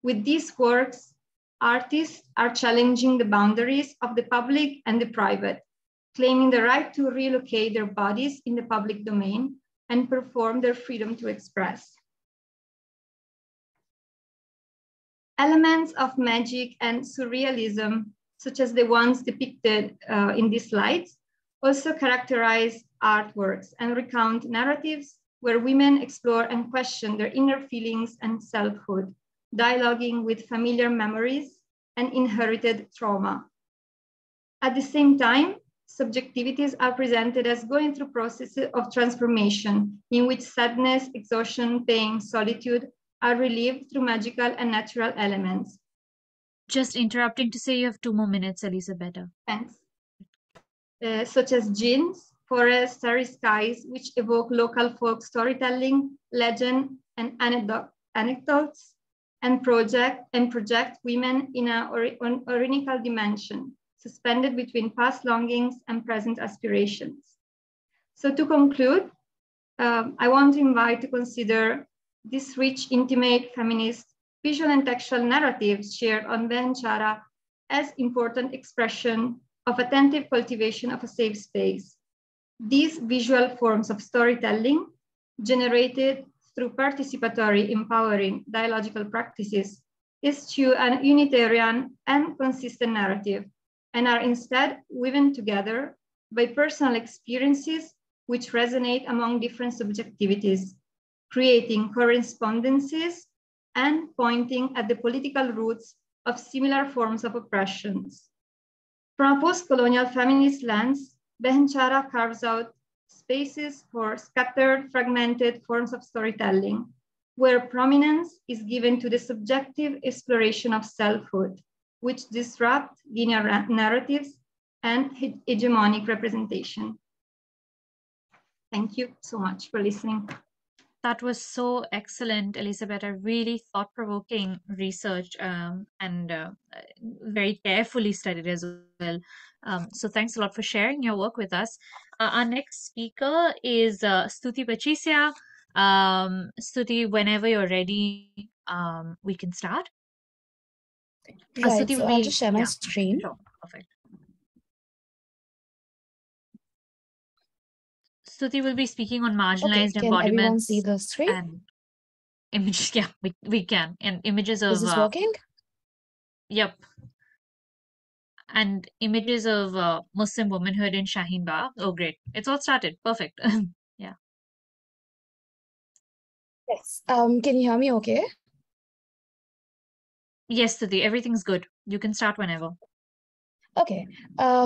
With these works, artists are challenging the boundaries of the public and the private, claiming the right to relocate their bodies in the public domain and perform their freedom to express. Elements of magic and surrealism, such as the ones depicted in these slides, also characterize artworks and recount narratives where women explore and question their inner feelings and selfhood, dialoguing with familiar memories and inherited trauma. At the same time, subjectivities are presented as going through processes of transformation in which sadness, exhaustion, pain, solitude are relieved through magical and natural elements. Just interrupting to say you have 2 more minutes, Elisabetta. Thanks. Such as jinns, forests, starry skies, which evoke local folk storytelling, legend, and anecdotes, and project women in an orinical dimension, suspended between past longings and present aspirations. So to conclude, I want to invite to consider this rich, intimate, feminist, visual and textual narratives shared on Behenchara as important expression of attentive cultivation of a safe space. These visual forms of storytelling, generated through participatory, empowering dialogical practices, eschew an unitarian and consistent narrative, and are instead woven together by personal experiences which resonate among different subjectivities, creating correspondences and pointing at the political roots of similar forms of oppressions. From a post-colonial feminist lens, Behenchara carves out spaces for scattered, fragmented forms of storytelling, where prominence is given to the subjective exploration of selfhood, which disrupt linear narratives and hegemonic representation. Thank you so much for listening. That was so excellent, Elisabetta. Really thought-provoking research and very carefully studied as well. So thanks a lot for sharing your work with us. Our next speaker is Stuti Patricia. Stuti, whenever you're ready, we can start. Right, Stuti so will I'll be, just share my yeah, screen. sure, perfect. Stuti will be speaking on Okay, marginalized can everyone see embodiments the screen? and images. Yeah, we can. And images of Is this working? yep. And images of Muslim womanhood in Shaheen Bagh. Oh, great. It's all started. Perfect. Yeah. Yes. Can you hear me okay? Yes, Stuti, everything's good. You can start whenever. Okay.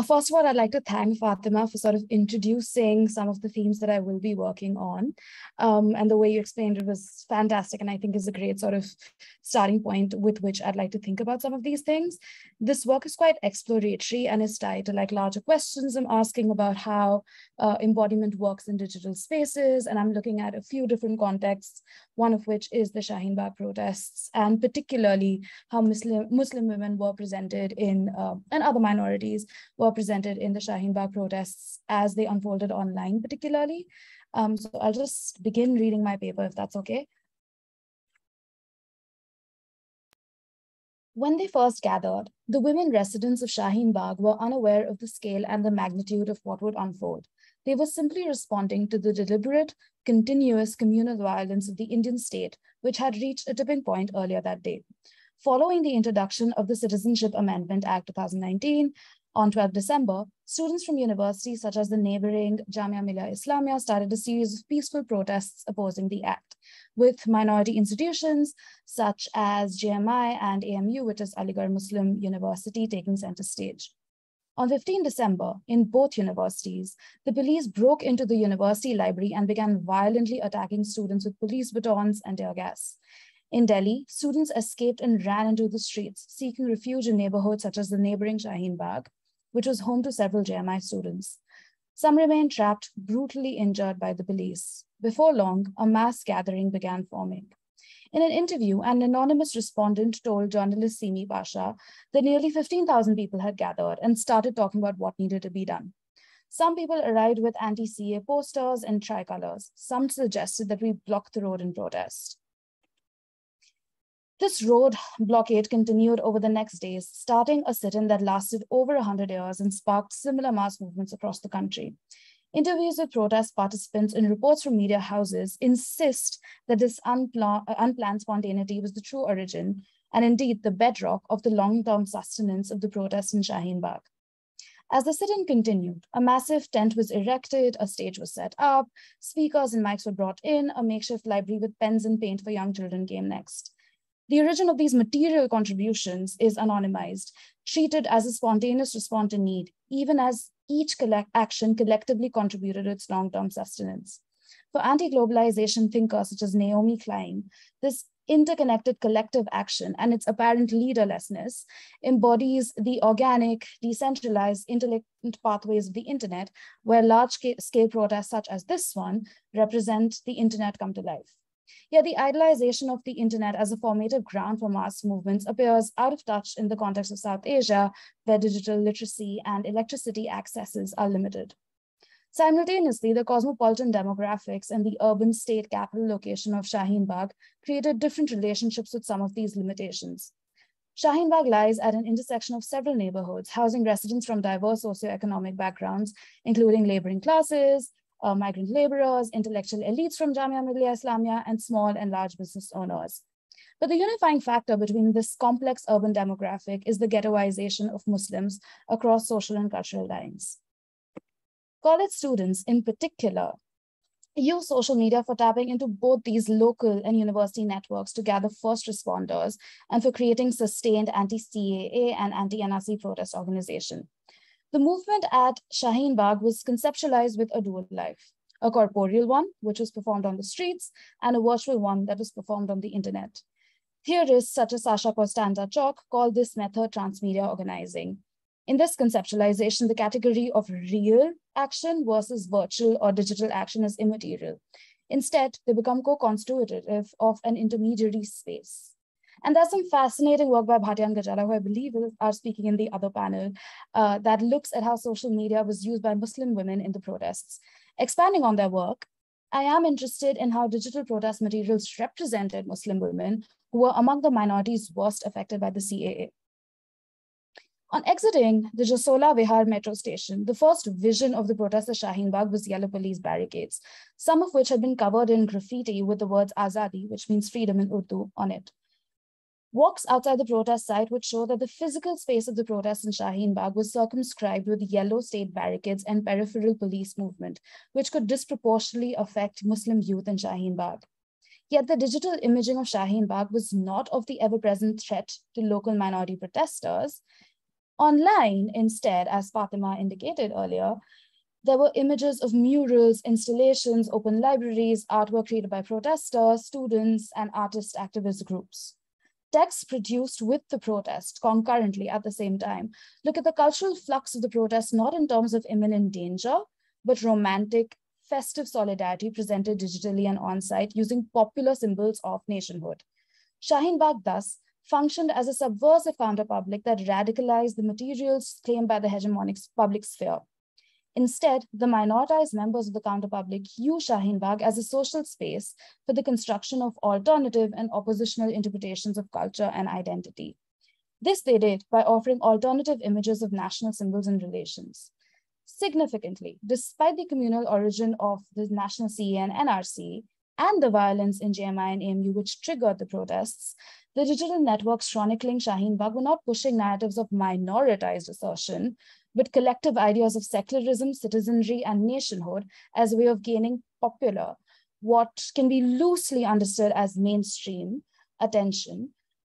First of all, I'd like to thank Fatima for sort of introducing some of the themes that I will be working on. And the way you explained it was fantastic, and I think is a great sort of starting point with which I'd like to think about some of these things. This work is quite exploratory and is tied to like larger questions I'm asking about how embodiment works in digital spaces. And I'm looking at a few different contexts, one of which is the Shaheen Bagh protests, and particularly how Muslim women were presented in, and other minorities were presented in the Shaheen Bagh protests as they unfolded online particularly. So I'll just begin reading my paper if that's okay. When they first gathered, the women residents of Shaheen Bagh were unaware of the scale and the magnitude of what would unfold. They were simply responding to the deliberate, continuous communal violence of the Indian state, which had reached a tipping point earlier that day. Following the introduction of the Citizenship Amendment Act 2019, on 12 December, students from universities such as the neighboring Jamia Millia Islamia started a series of peaceful protests opposing the act, with minority institutions such as JMI and AMU, which is Aligarh Muslim University, taking center stage. On 15 December, in both universities, the police broke into the university library and began violently attacking students with police batons and tear gas. In Delhi, students escaped and ran into the streets, seeking refuge in neighborhoods such as the neighboring Shaheen Bagh, which was home to several JMI students. Some remained trapped, brutally injured by the police. Before long, a mass gathering began forming. In an interview, an anonymous respondent told journalist Simi Pasha that nearly 15,000 people had gathered and started talking about what needed to be done. Some people arrived with anti-CA posters and tricolors. Some suggested that we block the road in protest. This road blockade continued over the next days, starting a sit-in that lasted over 100 years and sparked similar mass movements across the country. Interviews with protest participants and reports from media houses insist that this unplanned spontaneity was the true origin and indeed the bedrock of the long-term sustenance of the protests in Shaheen Bagh. As the sit-in continued, a massive tent was erected, a stage was set up, speakers and mics were brought in, a makeshift library with pens and paint for young children came next. The origin of these material contributions is anonymized, treated as a spontaneous response to need, even as each action collectively contributed to its long-term sustenance. For anti-globalization thinkers such as Naomi Klein, this interconnected collective action and its apparent leaderlessness embodies the organic, decentralized, interlinked pathways of the internet, where large-scale protests such as this one represent the internet come to life. Yet the idealization of the internet as a formative ground for mass movements appears out of touch in the context of South Asia, where digital literacy and electricity accesses are limited. Simultaneously, the cosmopolitan demographics and the urban state capital location of Shaheen Bagh created different relationships with some of these limitations. Shaheen Bagh lies at an intersection of several neighborhoods, housing residents from diverse socioeconomic backgrounds, including laboring classes, migrant laborers, intellectual elites from Jamia Millia Islamia, and small and large business owners. But the unifying factor between this complex urban demographic is the ghettoization of Muslims across social and cultural lines. College students, in particular, use social media for tapping into both these local and university networks to gather first responders and for creating sustained anti-CAA and anti-NRC protest organization. The movement at Shaheen Bagh was conceptualized with a dual life, a corporeal one, which was performed on the streets, and a virtual one that was performed on the internet. Theorists such as Sasha Costanza-Chock call this method transmedia organizing. In this conceptualization, the category of real action versus virtual or digital action is immaterial. Instead, they become co-constitutive of an intermediary space. And there's some fascinating work by Bhatia and Gajala, who I believe are speaking in the other panel, that looks at how social media was used by Muslim women in the protests. Expanding on their work, I am interested in how digital protest materials represented Muslim women who were among the minorities worst affected by the CAA. On exiting the Jasola Vihar metro station, the first vision of the protest at Shaheen Bagh was yellow police barricades, some of which had been covered in graffiti with the words Azadi, which means freedom in Urdu, on it. Walks outside the protest site would show that the physical space of the protest in Shaheen Bagh was circumscribed with yellow state barricades and peripheral police movement, which could disproportionately affect Muslim youth in Shaheen Bagh. Yet the digital imaging of Shaheen Bagh was not of the ever-present threat to local minority protesters. Online, instead, as Fatima indicated earlier, there were images of murals, installations, open libraries, artwork created by protesters, students, and artist activist groups. Texts produced with the protest concurrently at the same time look at the cultural flux of the protest not in terms of imminent danger, but romantic, festive solidarity presented digitally and on-site using popular symbols of nationhood. Shaheen Bagh thus functioned as a subversive counterpublic that radicalized the materials claimed by the hegemonic public sphere. Instead, the minoritized members of the counterpublic use Shaheen Bagh as a social space for the construction of alternative and oppositional interpretations of culture and identity. This they did by offering alternative images of national symbols and relations. Significantly, despite the communal origin of the national CA and NRC and the violence in JMI and AMU which triggered the protests, the digital networks chronicling Shaheen Bagh were not pushing narratives of minoritized assertion, but collective ideas of secularism, citizenry, and nationhood as a way of gaining popular, what can be loosely understood as mainstream attention,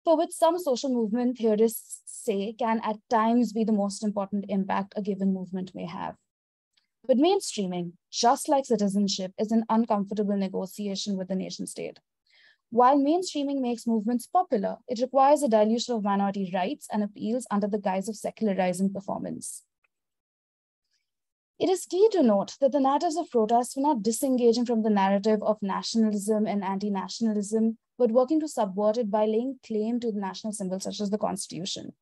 for which some social movement theorists say can at times be the most important impact a given movement may have. But mainstreaming, just like citizenship, is an uncomfortable negotiation with the nation state. While mainstreaming makes movements popular, it requires a dilution of minority rights and appeals under the guise of secularizing performance. It is key to note that the narratives of protests were not disengaging from the narrative of nationalism and anti-nationalism, but working to subvert it by laying claim to the national symbols such as the Constitution.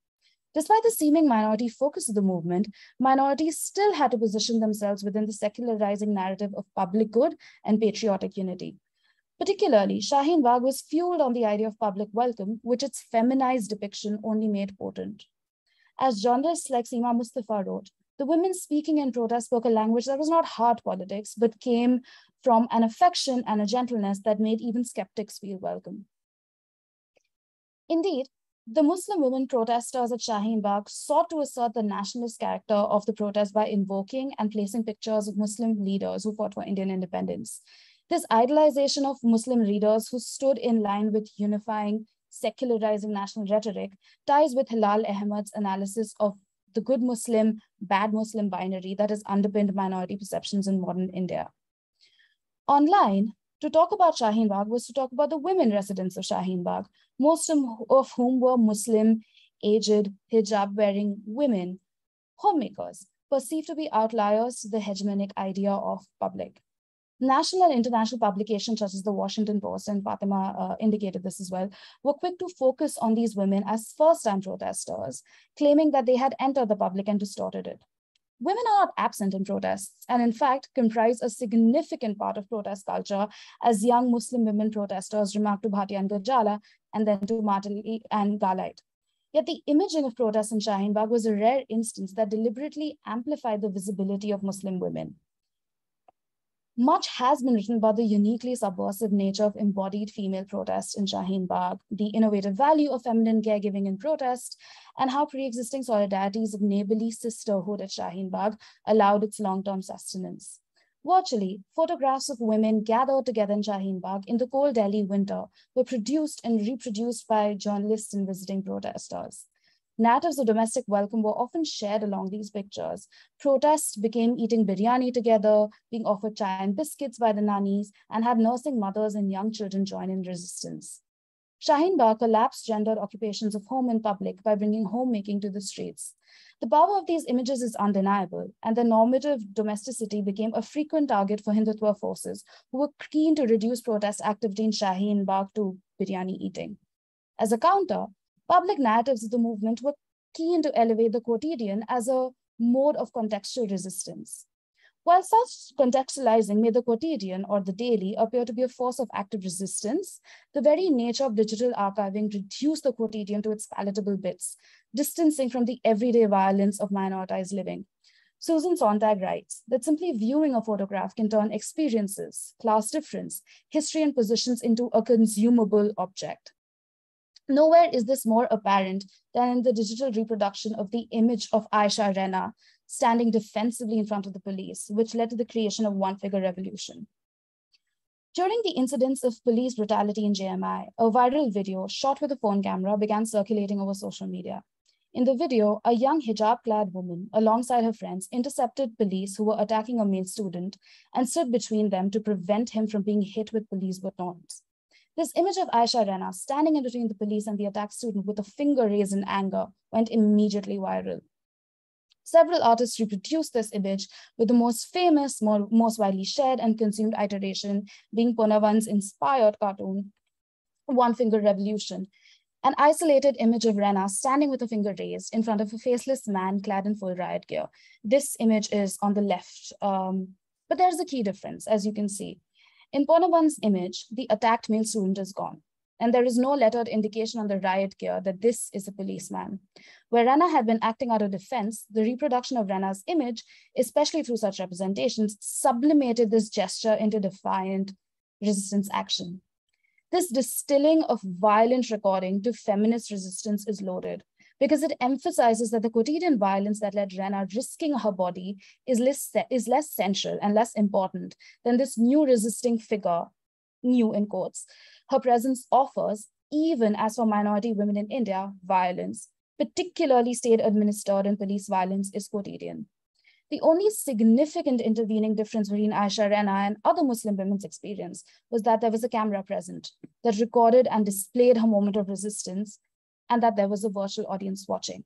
Despite the seeming minority focus of the movement, minorities still had to position themselves within the secularizing narrative of public good and patriotic unity. Particularly, Shaheen Bagh was fueled on the idea of public welcome, which its feminized depiction only made potent. As journalists like Seema Mustafa wrote, the women speaking in protest spoke a language that was not hard politics, but came from an affection and a gentleness that made even skeptics feel welcome. Indeed, the Muslim women protesters at Shaheen Bagh sought to assert the nationalist character of the protest by invoking and placing pictures of Muslim leaders who fought for Indian independence. This idolization of Muslim leaders who stood in line with unifying, secularizing national rhetoric ties with Hilal Ahmad's analysis of the good Muslim, bad Muslim binary that has underpinned minority perceptions in modern India. Online, to talk about Shaheen Bagh was to talk about the women residents of Shaheen Bagh, most of whom were Muslim, aged, hijab-wearing women, homemakers, perceived to be outliers to the hegemonic idea of public. National and international publications such as the Washington Post, and Fatima indicated this as well, were quick to focus on these women as first-time protesters, claiming that they had entered the public and distorted it. Women are not absent in protests, and in fact comprise a significant part of protest culture, as young Muslim women protesters remarked to Bhatia and Gurjala, and then to Matali and Galite. Yet the imaging of protests in Shaheen Bagh was a rare instance that deliberately amplified the visibility of Muslim women. Much has been written about the uniquely subversive nature of embodied female protest in Shaheen Bagh, the innovative value of feminine caregiving in protest, and how pre-existing solidarities of neighborly sisterhood at Shaheen Bagh allowed its long-term sustenance. Virtually, photographs of women gathered together in Shaheen Bagh in the cold Delhi winter were produced and reproduced by journalists and visiting protesters. Narratives of domestic welcome were often shared along these pictures. Protests became eating biryani together, being offered chai and biscuits by the nannies, and had nursing mothers and young children join in resistance. Shaheen Bagh collapsed gendered occupations of home and public by bringing homemaking to the streets. The power of these images is undeniable, and the normative domesticity became a frequent target for Hindutva forces who were keen to reduce protest activity in Shaheen Bagh to biryani eating. As a counter, public narratives of the movement were keen to elevate the quotidian as a mode of contextual resistance. While such contextualizing made the quotidian or the daily appear to be a force of active resistance, the very nature of digital archiving reduced the quotidian to its palatable bits, distancing from the everyday violence of minoritized living. Susan Sontag writes that simply viewing a photograph can turn experiences, class difference, history, and positions into a consumable object. Nowhere is this more apparent than in the digital reproduction of the image of Aisha Rena standing defensively in front of the police, which led to the creation of one-figure revolution. During the incidents of police brutality in JMI, a viral video shot with a phone camera began circulating over social media. In the video, a young hijab-clad woman, alongside her friends, intercepted police who were attacking a male student and stood between them to prevent him from being hit with police batons. This image of Aisha Rena standing in between the police and the attacked student with a finger raised in anger went immediately viral. Several artists reproduced this image, with the most famous, most widely shared and consumed iteration being Ponavan's inspired cartoon, One Finger Revolution, an isolated image of Rena standing with a finger raised in front of a faceless man clad in full riot gear. This image is on the left, but there's a key difference, as you can see. In Ponavan's image, the attacked male student is gone, and there is no lettered indication on the riot gear that this is a policeman. Where Rena had been acting out of defense, the reproduction of Rena's image, especially through such representations, sublimated this gesture into defiant resistance action. This distilling of violent recording to feminist resistance is loaded, because it emphasizes that the quotidian violence that led Rena risking her body is less central and less important than this new resisting figure, new in quotes. Her presence offers, even as for minority women in India, violence, particularly state-administered and police violence, is quotidian. The only significant intervening difference between Aisha Rena and other Muslim women's experience was that there was a camera present that recorded and displayed her moment of resistance, and that there was a virtual audience watching.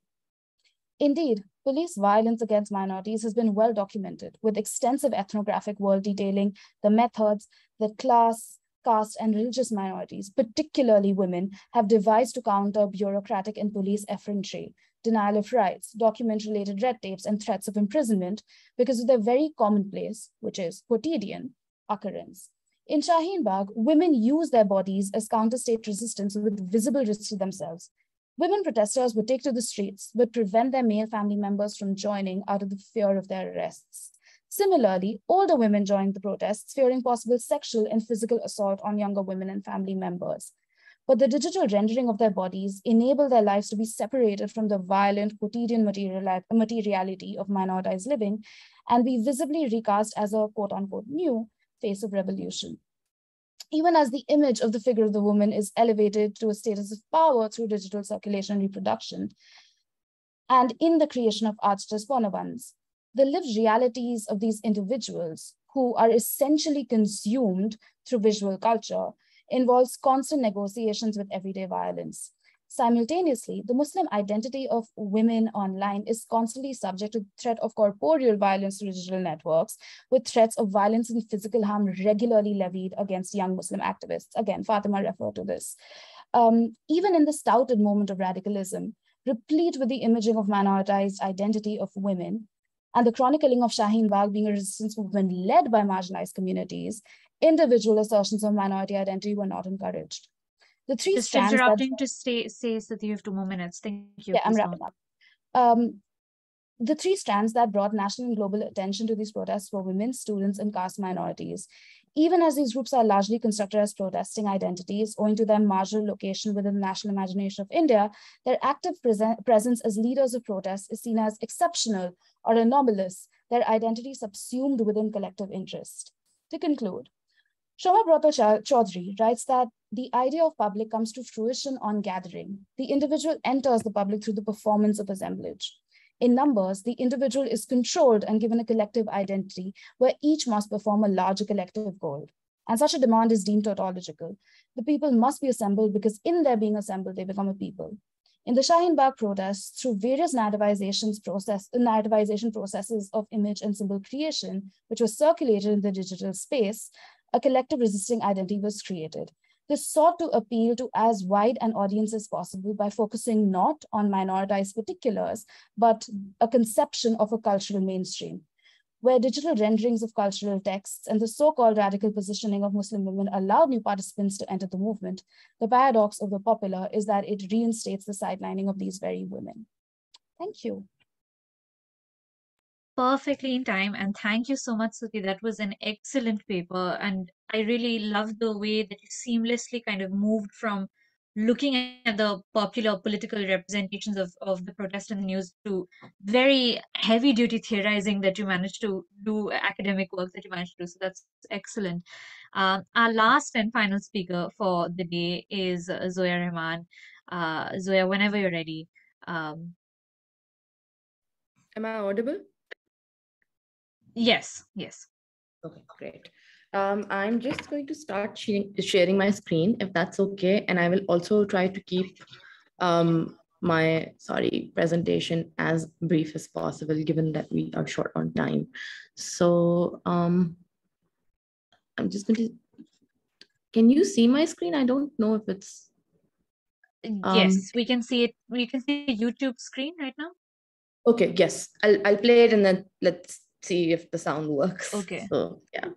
Indeed, police violence against minorities has been well documented, with extensive ethnographic work detailing the methods, the class, caste, and religious minorities, particularly women, have devised to counter bureaucratic and police effrontery, denial of rights, document-related red tapes, and threats of imprisonment because of their very commonplace, which is quotidian, occurrence. In Shaheen Bagh, women use their bodies as counter-state resistance with visible risk to themselves. Women protesters would take to the streets, but prevent their male family members from joining out of the fear of their arrests. Similarly, older women joined the protests, fearing possible sexual and physical assault on younger women and family members. But the digital rendering of their bodies enable their lives to be separated from the violent quotidian materiality of minoritized living and be visibly recast as a quote-unquote new face of revolution. Even as the image of the figure of the woman is elevated to a status of power through digital circulation and reproduction, and in the creation of art such as Ponavans, the lived realities of these individuals, who are essentially consumed through visual culture, involves constant negotiations with everyday violence. Simultaneously, the Muslim identity of women online is constantly subject to the threat of corporeal violence through digital networks, with threats of violence and physical harm regularly levied against young Muslim activists. Again, Fatima referred to this. Even in the stouted moment of radicalism, replete with the imaging of minoritized identity of women, and the chronicling of Shaheen Bagh being a resistance movement led by marginalized communities, individual assertions of minority identity were not encouraged. The three Just strands interrupting to say that you have 2 more minutes. Thank you. Yeah, I'm wrapping up. The three strands that brought national and global attention to these protests were women, students, and caste minorities. Even as these groups are largely constructed as protesting identities, owing to their marginal location within the national imagination of India, their active presence as leaders of protests is seen as exceptional or anomalous, their identity subsumed within collective interest. To conclude, Shomabrata Chaudhary writes that the idea of public comes to fruition on gathering. The individual enters the public through the performance of assemblage. In numbers, the individual is controlled and given a collective identity where each must perform a larger collective goal. And such a demand is deemed tautological. The people must be assembled because in their being assembled, they become a people. In the Shaheen Bagh protests, through various narrativization processes of image and symbol creation, which was circulated in the digital space, a collective resisting identity was created. This sought to appeal to as wide an audience as possible by focusing not on minoritized particulars, but a conception of a cultural mainstream, where digital renderings of cultural texts and the so-called radical positioning of Muslim women allowed new participants to enter the movement. The paradox of the popular is that it reinstates the sidelining of these very women. Thank you. Perfectly in time, and thank you so much, Suti. That was an excellent paper, and I really loved the way that you seamlessly kind of moved from looking at the popular political representations of the protest in the news to very heavy duty theorizing that you managed to do, academic work that you managed to do. So that's excellent. Our last and final speaker for the day is Zoya Rehman. Zoya, whenever you're ready. Am I audible? Yes. Okay, great. I'm just going to start sharing my screen, if that's okay. And I will also try to keep my presentation as brief as possible, given that we are short on time. So I'm just going to, can you see my screen? I don't know if it's. Yes, we can see it. We can see the YouTube screen right now. Okay, yes. I'll play it and then let's see if the sound works. Okay. So, yeah.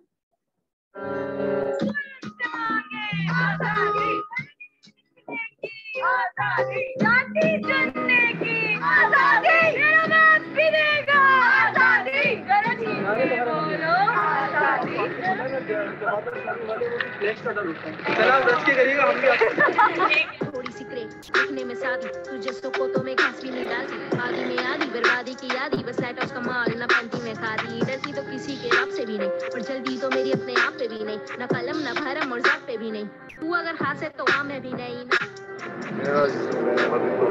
थोड़ी सी crate दिखने में सादी तुझे सोकोतो में घास भी नहीं डालती आदि में आदि बर्बादी की यादी बस लाइट ऑफ कमाल ना पैंटी में खादी डरती तो किसी के रब से भी नहीं पर जल्दी तो मेरी अपने आप पे भी नहीं ना कलम ना भरम और ज़ब्त पे भी नहीं तू अगर हाथ से तो हाँ मैं भी नहीं मेरा जिस्म है मगर तो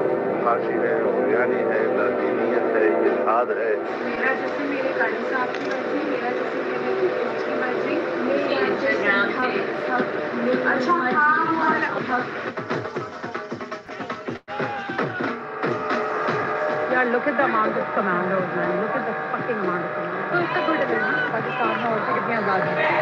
खांसी है बिरयानी है लातीनियत है इल्हाद है मेरा जिस्म मेरे काजी साहब की मर्जी मेरा जिस्म मेरे की मर्जी मेरा इंस्टाग्राम पे अच्छा Yeah, look at the amount of commandos, man. Look at the fucking amount of commandos. So it's a good event. Pakistan में औरतें कितनी आज़ाद हैं.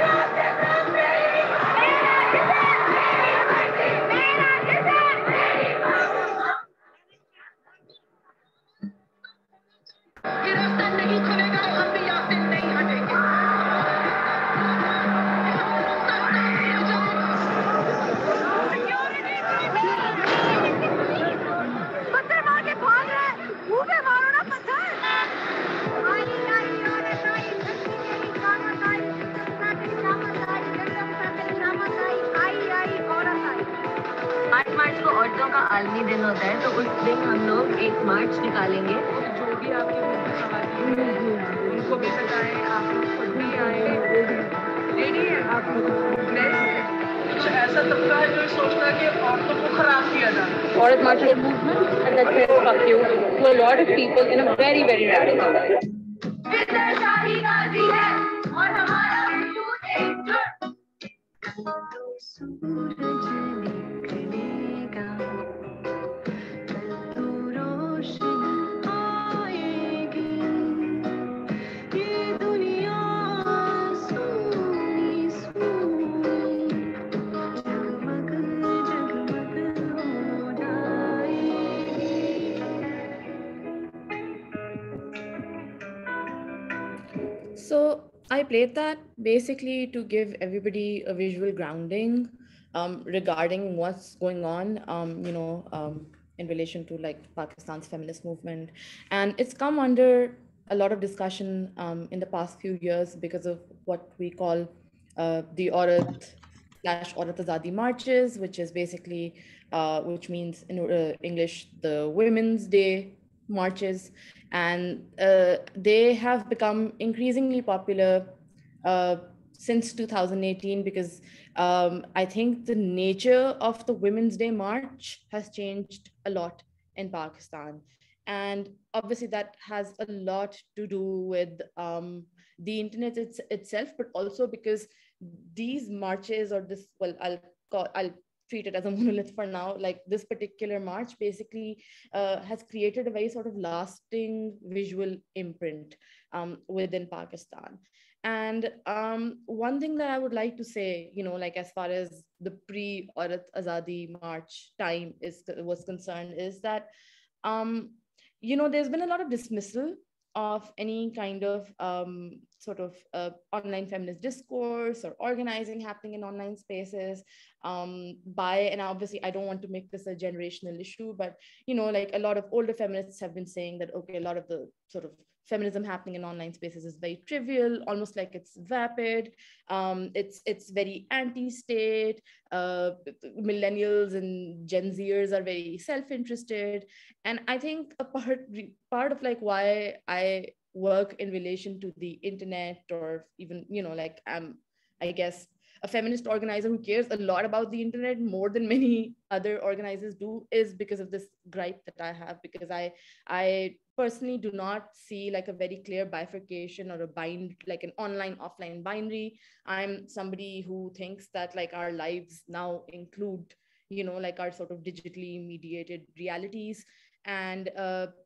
का आलमी दिन होता है, तो उस दिन हम लोग एक मार्च निकालेंगे। जो भी आपके मुद्दे सवाल हैं उनको भी बताएं, आप लोग खुद भी आए, रेडी है आप कुछ ऐसा तबका है जो सोचता है कि औरतों को खराब किया जाए। औरत मार्च movement and that has struck you to a lot of people in a very very radical way. शाही गाजी है और हमारा वजूद एकजुट। सूरज निकलेगा, कल तो रोशन आएगी, ये दुनिया सोनी सोनी जगमग जगमग हो जाएगी। So I played that basically to give everybody a visual grounding regarding what's going on, in relation to like Pakistan's feminist movement. And it's come under a lot of discussion in the past few years because of what we call the Aurat/Aurat Azadi marches, which is basically, which means in English, the Women's Day marches. And they have become increasingly popular since 2018 because I think the nature of the Women's Day March has changed a lot in Pakistan. And obviously that has a lot to do with the internet itself, but also because these marches or this, well, I'll treat it as a monolith for now, like this particular march basically has created a very sort of lasting visual imprint within Pakistan. And one thing that I would like to say, like as far as the pre-Aurat Azadi march time was concerned, is that, there's been a lot of dismissal of any kind of online feminist discourse or organizing happening in online spaces and obviously I don't want to make this a generational issue, but like a lot of older feminists have been saying that, okay, a lot of the sort of feminism happening in online spaces is very trivial, almost like it's vapid. It's very anti-state. Millennials and Gen Zers are very self-interested. And I think a part of like why I work in relation to the internet, or even, like I guess a feminist organizer who cares a lot about the internet more than many other organizers do, is because of this gripe that I have, because I personally do not see like a very clear bifurcation or like an online offline binary. I'm somebody who thinks that like our lives now include, like our sort of digitally mediated realities. And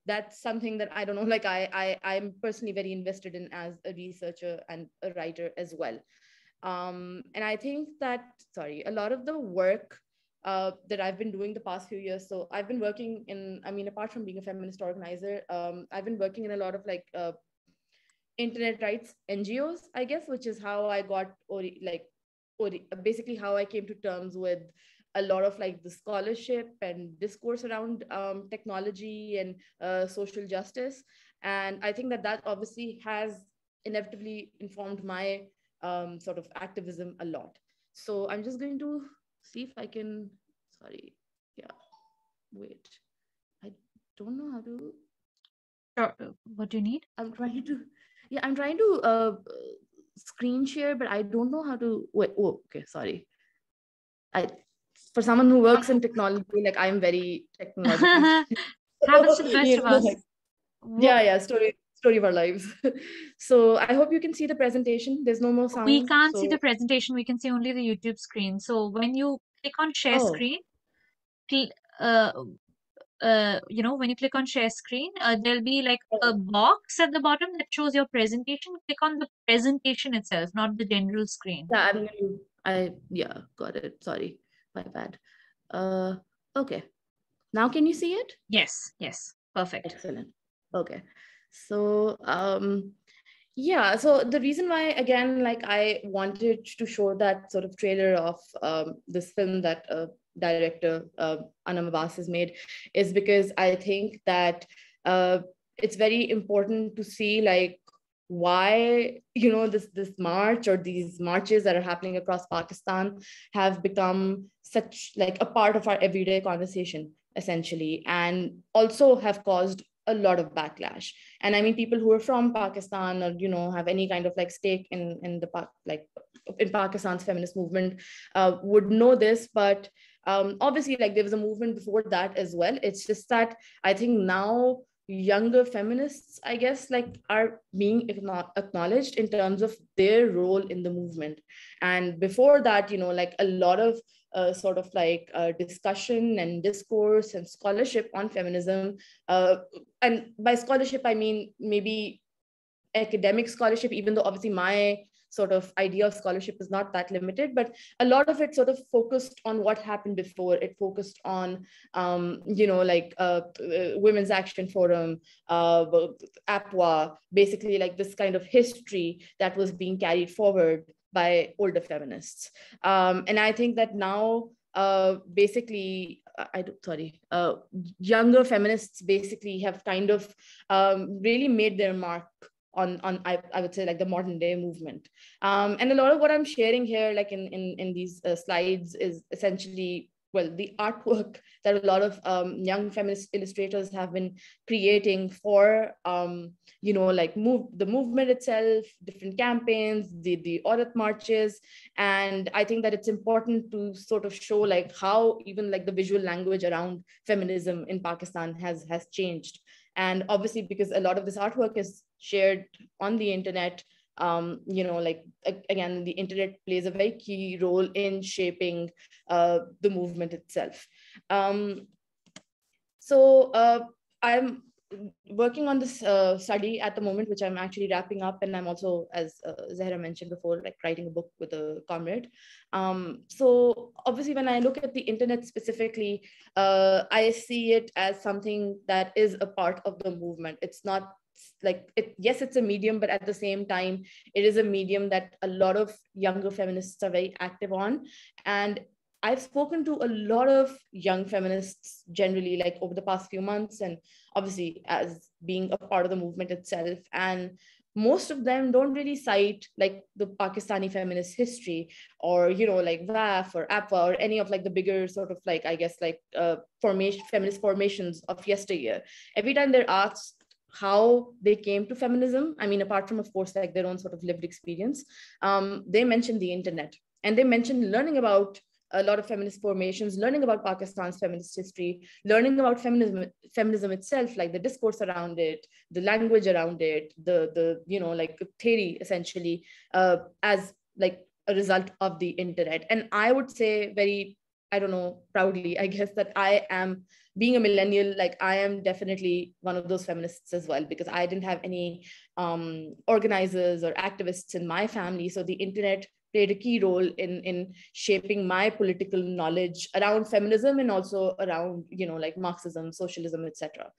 that's something that I don't know, like I'm personally very invested in as a researcher and a writer as well. And I think that, a lot of the work that I've been doing the past few years. So I've been working apart from being a feminist organizer, I've been working in a lot of like internet rights NGOs, I guess, which is how I got, basically how I came to terms with a lot of like the scholarship and discourse around technology and social justice. And I think that obviously has inevitably informed my sort of activism a lot. So I'm just going to see if I can, wait. I don't know how to. Sure. What do you need? I'm trying to screen share, but I don't know how to, wait, oh, okay, sorry. For someone who works in technology, like I'm very technological. Happens to the best of us. Yeah, story of our lives. So I hope you can see the presentation. There's no more sound. We can't see the presentation. We can see only the YouTube screen. So when you click on share screen, when you click on share screen, there'll be like a box at the bottom that shows your presentation. Click on the presentation itself, not the general screen. Yeah, got it. Sorry, my bad. Okay. Now can you see it? Yes, perfect. Excellent. Okay. So so the reason why, again, like I wanted to show that sort of trailer of this film that director Anam Abbas has made is because I think that it's very important to see like why, you know, this march or these marches that are happening across Pakistan have become such like a part of our everyday conversation, essentially, and also have caused a lot of backlash. And I mean, people who are from Pakistan or, you know, have any kind of like stake in in Pakistan's feminist movement would know this, but obviously like there was a movement before that as well. It's just that I think now younger feminists, I guess, like are being acknowledged in terms of their role in the movement. And before that, you know, like a lot of sort of like discussion and discourse and scholarship on feminism, and by scholarship I mean maybe academic scholarship, even though obviously my sort of idea of scholarship is not that limited, but a lot of it sort of focused on what happened before. It focused on, you know, like Women's Action Forum, APWA, basically like this kind of history that was being carried forward by older feminists. And I think that now basically, younger feminists basically have kind of really made their mark on I would say like the modern day movement. And a lot of what I'm sharing here, like in these slides, is essentially, well, the artwork that a lot of young feminist illustrators have been creating for, you know, like the movement itself, different campaigns, the Aurat marches. And I think that it's important to sort of show like how even like the visual language around feminism in Pakistan has changed. And obviously, because a lot of this artwork is shared on the internet, you know, like again, the internet plays a very key role in shaping the movement itself. So I'm working on this study at the moment, which I'm actually wrapping up. And I'm also, as Zahra mentioned before, like writing a book with a comrade. So obviously, when I look at the internet specifically, I see it as something that is a part of the movement. It's not like yes, it's a medium, but at the same time, it is a medium that a lot of younger feminists are very active on. And I've spoken to a lot of young feminists generally, like over the past few months, and obviously as being a part of the movement itself. And most of them don't really cite like the Pakistani feminist history, or, you know, like VAF or APWA or any of like the bigger sort of like, I guess, like feminist formations of yesteryear. Every time they're asked how they came to feminism, I mean, apart from, of course, like their own sort of lived experience, they mentioned the internet, and they mentioned learning about a lot of feminist formations, learning about Pakistan's feminist history, learning about feminism itself, like the discourse around it, the language around it, the you know, like theory, essentially, as like a result of the internet. And I would say very, I don't know, proudly, I guess, that I am, being a millennial, like I am definitely one of those feminists as well, because I didn't have any organizers or activists in my family. So the internet played a key role in shaping my political knowledge around feminism, and also around, you know, like Marxism, socialism, etc.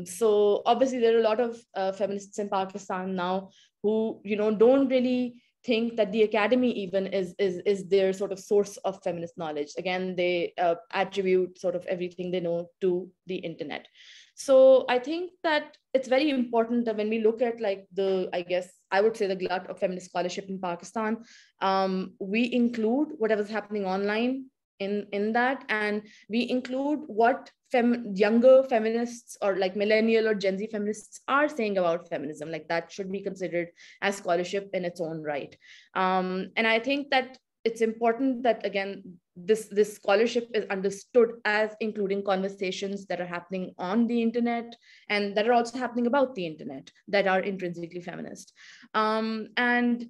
So obviously there are a lot of feminists in Pakistan now who, you know, don't really think that the academy even is their sort of source of feminist knowledge. Again, they attribute sort of everything they know to the internet. So I think that it's very important that when we look at like the, I guess I would say, the glut of feminist scholarship in Pakistan, we include whatever's happening online in that, and we include what younger feminists or like millennial or Gen Z feminists are saying about feminism. Like that should be considered as scholarship in its own right. And I think that it's important that, again, this scholarship is understood as including conversations that are happening on the internet and that are also happening about the internet that are intrinsically feminist. And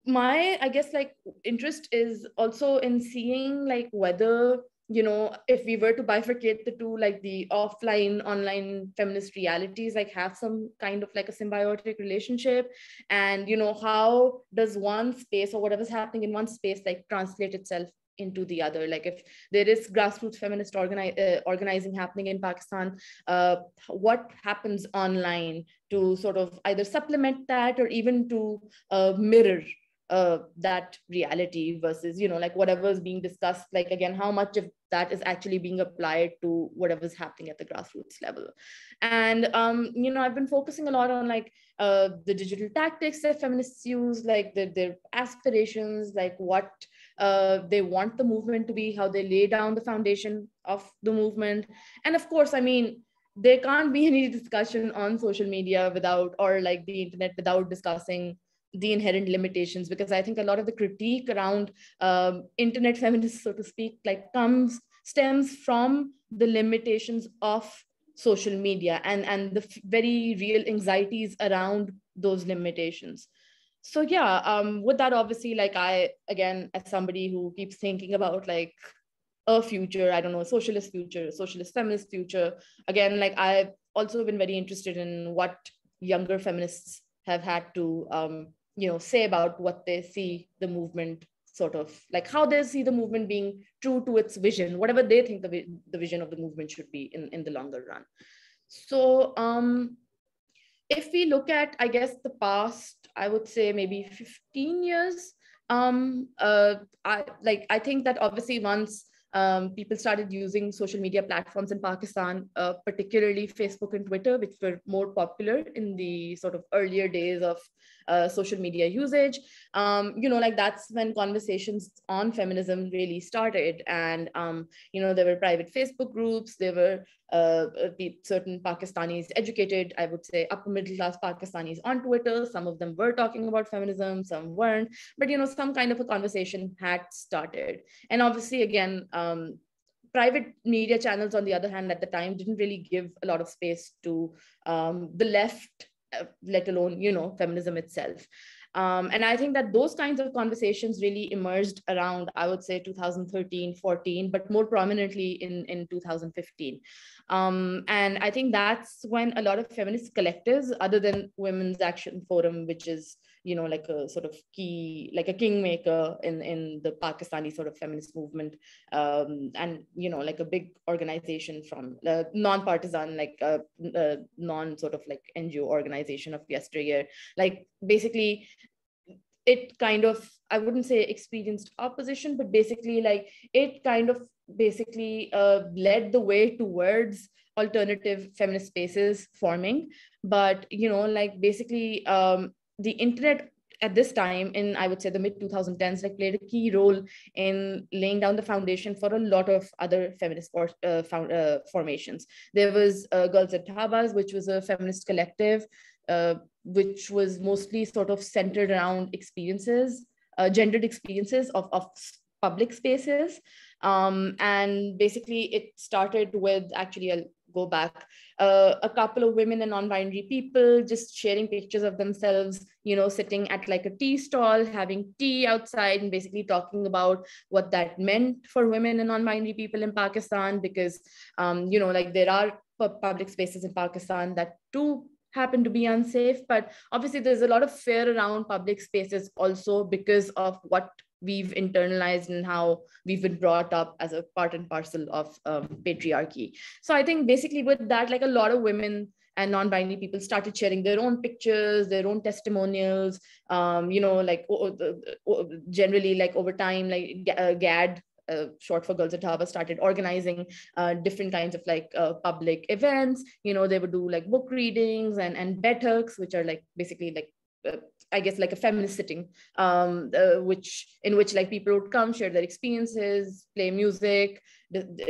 my, I guess, like interest is also in seeing like whether, you know, if we were to bifurcate the two, like the offline, online feminist realities, like have some kind of like a symbiotic relationship, and, you know, how does one space or whatever's happening in one space like translate itself into the other. Like if there is grassroots feminist organizing happening in Pakistan, what happens online to sort of either supplement that or even to mirror that reality versus, like whatever is being discussed, like again, how much of that is actually being applied to whatever's happening at the grassroots level. And, I've been focusing a lot on like the digital tactics that feminists use, like their aspirations, like what they want the movement to be, how they lay down the foundation of the movement. And of course, I mean, there can't be any discussion on social media without, or like the internet, without discussing the inherent limitations, because I think a lot of the critique around internet feminists, so to speak, like stems from the limitations of social media and the very real anxieties around those limitations. So yeah, with that, obviously, like I, again, as somebody who keeps thinking about like a future, I don't know, a socialist future, a socialist feminist future, again, like I've also been very interested in what younger feminists have had to say about what they see the movement, sort of like how they see the movement being true to its vision, whatever they think the vision of the movement should be in the longer run. So if we look at, I guess, the past, I would say maybe 15 years, I think that obviously once people started using social media platforms in Pakistan, particularly Facebook and Twitter, which were more popular in the sort of earlier days of social media usage. Like that's when conversations on feminism really started. And, there were private Facebook groups, there were certain Pakistanis, educated, I would say upper middle class Pakistanis on Twitter. Some of them were talking about feminism, some weren't, but, some kind of a conversation had started. And obviously, again, private media channels, on the other hand, at the time, didn't really give a lot of space to the left, let alone, feminism itself. And I think that those kinds of conversations really emerged around, I would say, 2013, 14, but more prominently in 2015. And I think that's when a lot of feminist collectives, other than Women's Action Forum, which is, like a sort of key, like a kingmaker in the Pakistani sort of feminist movement, and, like a big organization from non-partisan, like non sort of like NGO organization of yesteryear, like basically it kind of, I wouldn't say experienced opposition, but basically like it kind of basically led the way towards alternative feminist spaces forming. But, like basically the internet at this time in, I would say, the mid 2010s, like played a key role in laying down the foundation for a lot of other feminist formations. There was Girls at Dhabas, which was a feminist collective, which was mostly sort of centered around experiences, gendered experiences of public spaces. And basically it started with, actually, I'll go back, a couple of women and non-binary people just sharing pictures of themselves, sitting at like a tea stall, having tea outside, and basically talking about what that meant for women and non-binary people in Pakistan, because, like there are public spaces in Pakistan that do happen to be unsafe, but obviously there's a lot of fear around public spaces also because of what we've internalized and how we've been brought up as a part and parcel of patriarchy. So I think basically with that, like a lot of women and non-binary people started sharing their own pictures, their own testimonials, like generally like over time, like GAD, short for Girls at Dhabas, started organizing different kinds of like public events. They would do like book readings and betaks, which are like basically like I guess like a feminist sitting, in which like people would come, share their experiences, play music,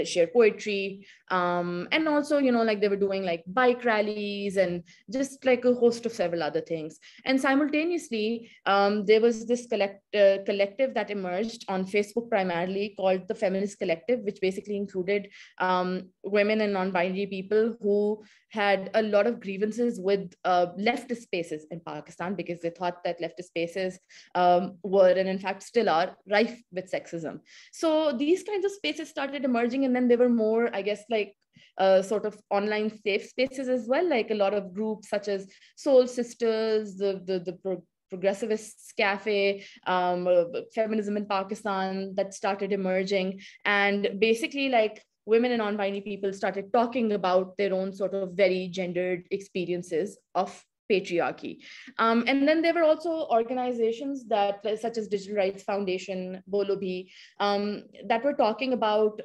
share poetry, and also like they were doing like bike rallies and just like a host of several other things. And simultaneously there was this collective that emerged on Facebook primarily called the Feminist Collective, which basically included women and non-binary people who had a lot of grievances with leftist spaces in Pakistan, because they thought that leftist spaces were, and in fact still are, rife with sexism. So these kinds of spaces started emerging, and then there were more, I guess, like sort of online safe spaces as well, like a lot of groups such as Soul Sisters, the Progressivists Cafe, Feminism in Pakistan, that started emerging. And basically like women and non-binary people started talking about their own sort of very gendered experiences of patriarchy. And then there were also organizations that, such as Digital Rights Foundation, Bolo Bhi, that were talking about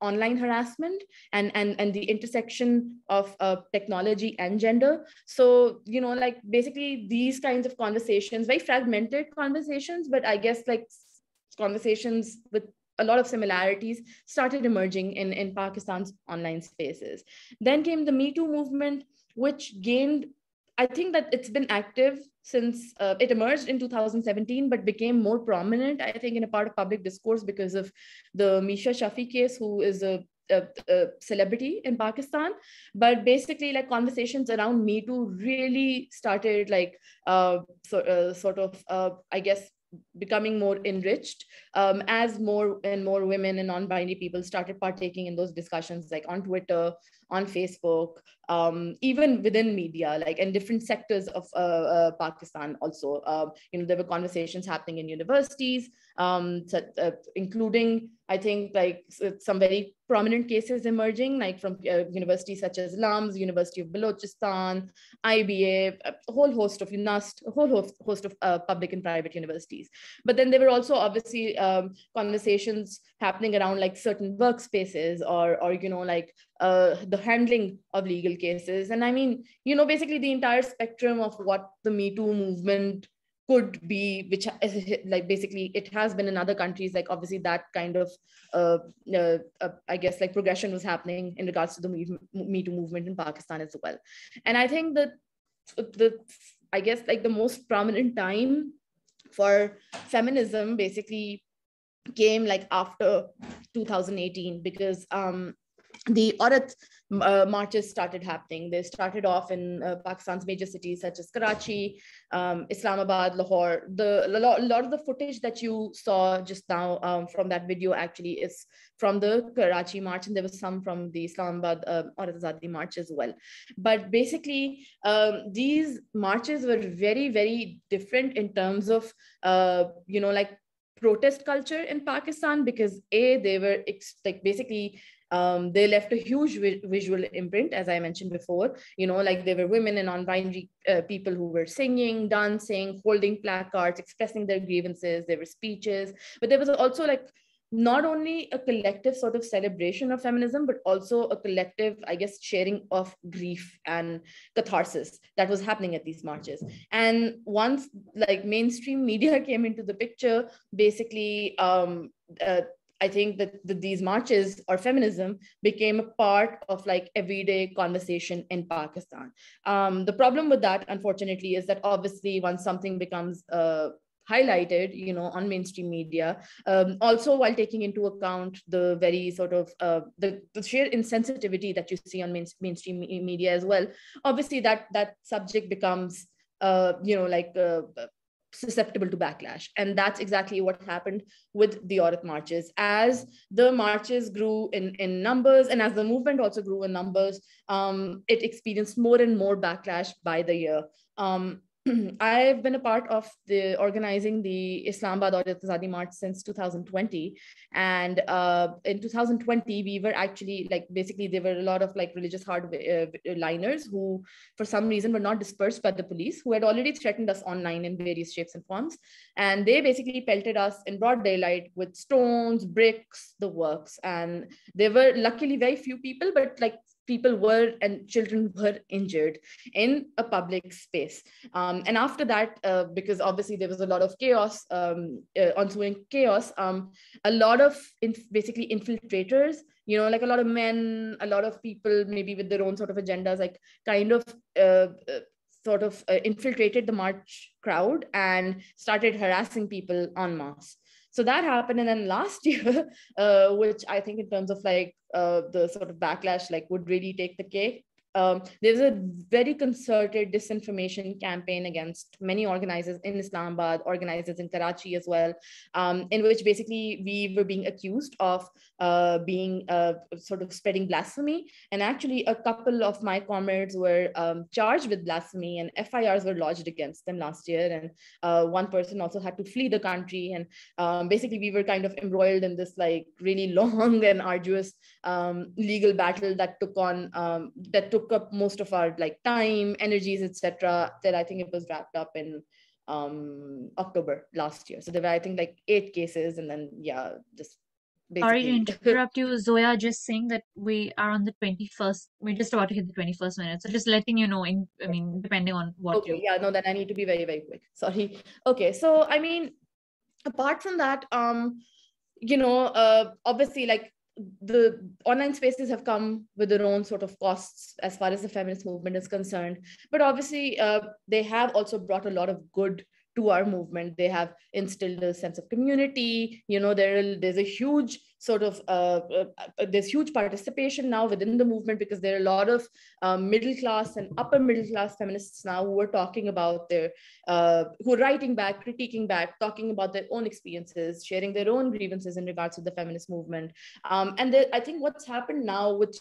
online harassment and the intersection of technology and gender. So, you know, like basically these kinds of conversations, very fragmented conversations, but I guess like conversations with a lot of similarities started emerging in Pakistan's online spaces. Then came the Me Too movement, which gained, I think that it's been active since it emerged in 2017, but became more prominent, I think, in a part of public discourse because of the Misha Shafi case, who is a celebrity in Pakistan. But basically, like, conversations around Me Too really started like I guess, becoming more enriched as more and more women and non-binary people started partaking in those discussions, like on Twitter, on Facebook, even within media, like in different sectors of Pakistan also. You know, there were conversations happening in universities, including, I think, like some very prominent cases emerging, like from universities such as LUMS, University of Balochistan, IBA, a whole host of NUST, a whole host of public and private universities. But then there were also obviously conversations happening around like certain workspaces or you know, like the handling of legal cases. And I mean, you know, basically the entire spectrum of what the Me Too movement could be, which like basically it has been in other countries, like obviously that kind of I guess like progression was happening in regards to the Me Too movement in Pakistan as well. And I think that I guess like the most prominent time for feminism basically came like after 2018, because the Aurat marches started happening. They started off in Pakistan's major cities such as Karachi, Islamabad, Lahore. A lot of the footage that you saw just now from that video actually is from the Karachi march, and there was some from the Islamabad Aurat Azadi march as well. But basically, these marches were very, very different in terms of, you know, like protest culture in Pakistan, because they were like basically they left a huge visual imprint, as I mentioned before. You know, like there were women and non-binary people who were singing, dancing, holding placards, expressing their grievances. There were speeches, but there was also like not only a collective sort of celebration of feminism, but also a collective, I guess, sharing of grief and catharsis that was happening at these marches. And once like mainstream media came into the picture, basically, I think that these marches or feminism became a part of like everyday conversation in Pakistan. The problem with that, unfortunately, is that obviously once something becomes highlighted, you know, on mainstream media, also while taking into account the very sort of the sheer insensitivity that you see on mainstream media as well, obviously that subject becomes, you know, like susceptible to backlash. And that's exactly what happened with the Aurat marches. As the marches grew in numbers, and as the movement also grew in numbers, it experienced more and more backlash by the year. I've been a part of the organizing the Islamabad Aurat Azadi March since 2020. And in 2020, we were actually like, basically there were a lot of like religious hardliners who for some reason were not dispersed by the police, who had already threatened us online in various shapes and forms. And they basically pelted us in broad daylight with stones, bricks, the works. And there were luckily very few people, but like people were, and children were injured in a public space. And after that, because obviously there was a lot of chaos, ensuing chaos, a lot of basically infiltrators, you know, like a lot of men, a lot of people maybe with their own sort of agendas, like kind of infiltrated the march crowd and started harassing people en masse. So that happened. And then last year, which I think in terms of like the sort of backlash, like would really take the cake. There's a very concerted disinformation campaign against many organizers in Islamabad, organizers in Karachi as well, in which basically we were being accused of being sort of spreading blasphemy. And actually a couple of my comrades were charged with blasphemy, and FIRs were lodged against them last year. And one person also had to flee the country. And basically we were kind of embroiled in this like really long and arduous legal battle that took took up most of our like time, energies, etc. That I think it was wrapped up in October last year. So there were, I think, like 8 cases, and then yeah, just Sorry to basically. interrupt you, Zoya, just saying that we are on the 21st. We're just about to hit the 21st minute. So just letting you know, I mean, depending on what Okay, yeah, no, then I need to be very, very quick. Sorry. Okay, so I mean, apart from that, obviously, like the online spaces have come with their own sort of costs as far as the feminist movement is concerned. But obviously, they have also brought a lot of good to our movement. They have instilled a sense of community. There's a huge sort of there's huge participation now within the movement, because there are a lot of middle class and upper middle class feminists now who are talking about their who are writing back, critiquing back, talking about their own experiences, sharing their own grievances in regards to the feminist movement. I think what's happened now, which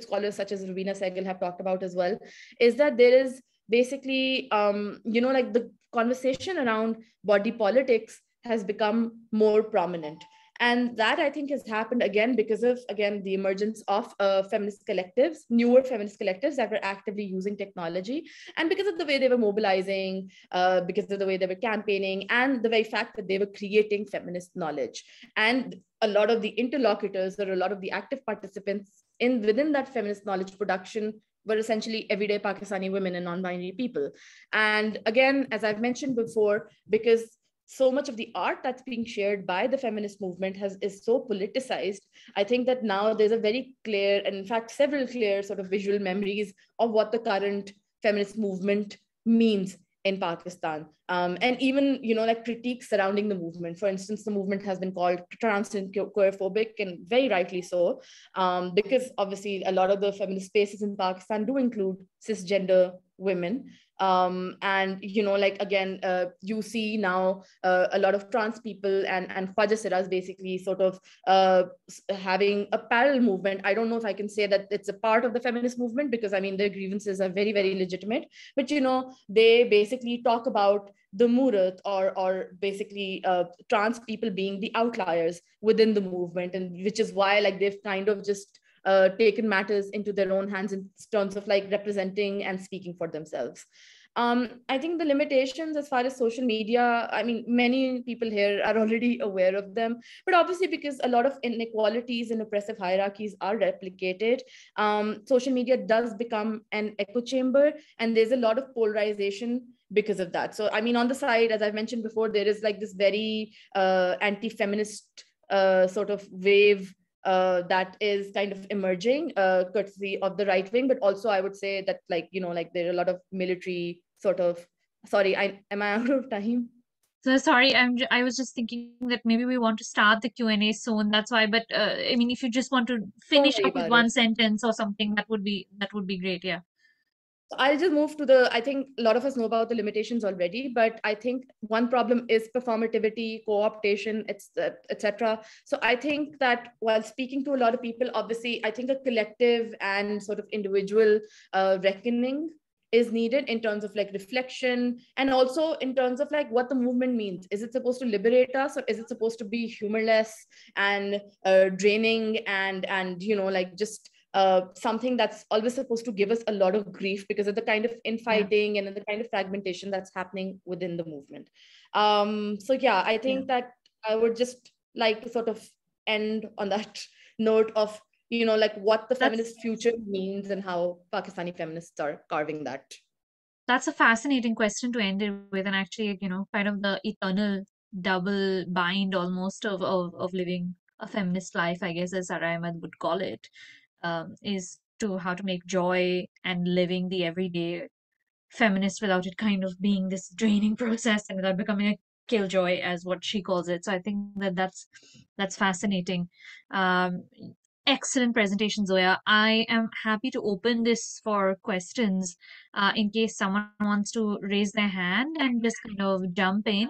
scholars such as Ravina Sehgal have talked about as well, is that there is basically, like the conversation around body politics has become more prominent. And that, I think, has happened again because of, again, the emergence of feminist collectives, newer feminist collectives that were actively using technology, and because of the way they were mobilizing, because of the way they were campaigning, and the very fact that they were creating feminist knowledge. And a lot of the interlocutors, or a lot of the active participants within that feminist knowledge production, were essentially everyday Pakistani women and non-binary people. And again, as I've mentioned before, because so much of the art that's being shared by the feminist movement is so politicized, I think that now there's a very clear, and in fact, several clear sort of visual memories of what the current feminist movement means in Pakistan. And even, like critiques surrounding the movement. For instance, the movement has been called trans and queerphobic, and very rightly so, because obviously a lot of the feminist spaces in Pakistan do include cisgender women. And again, you see now a lot of trans people and Khwaja Siras basically sort of having a parallel movement. I don't know if I can say that it's a part of the feminist movement, because I mean their grievances are very, very legitimate, but they basically talk about the Murat, or basically trans people being the outliers within the movement, and which is why like they've kind of just taken matters into their own hands in terms of like representing and speaking for themselves. I think the limitations as far as social media, I mean, many people here are already aware of them, but obviously because a lot of inequalities and oppressive hierarchies are replicated, social media does become an echo chamber, and there's a lot of polarization because of that. So, I mean, on the side, as I've mentioned before, there is like this very anti-feminist sort of wave that is kind of emerging, courtesy of the right wing, but also I would say that like, like there are a lot of military sort of, sorry, am I out of time? So sorry, I was just thinking that maybe we want to start the Q&A soon. That's why. But I mean, if you just want to finish up with one sentence or something, that would be great. Yeah. I'll just move to I think a lot of us know about the limitations already, but I think one problem is performativity, co-optation, etc. So I think that while speaking to a lot of people, obviously, I think a collective and sort of individual reckoning is needed in terms of like reflection, and also in terms of like what the movement means. Is it supposed to liberate us, or is it supposed to be humorless and draining and like just something that's always supposed to give us a lot of grief because of the kind of infighting and the kind of fragmentation that's happening within the movement. So yeah, I think that I would just like to sort of end on that note of, like what the feminist future means and how Pakistani feminists are carving that. That's a fascinating question to end it with, and actually, kind of the eternal double bind almost of living a feminist life, I guess, as Sara Ahmed would call it. Is to how to make joy and living the everyday feminist without it kind of being this draining process and without becoming a killjoy, as what she calls it. So I think that's fascinating. Excellent presentation, Zoya. I am happy to open this for questions in case someone wants to raise their hand and just kind of jump in.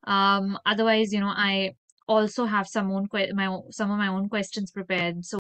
Otherwise, I also have some of my own questions prepared. So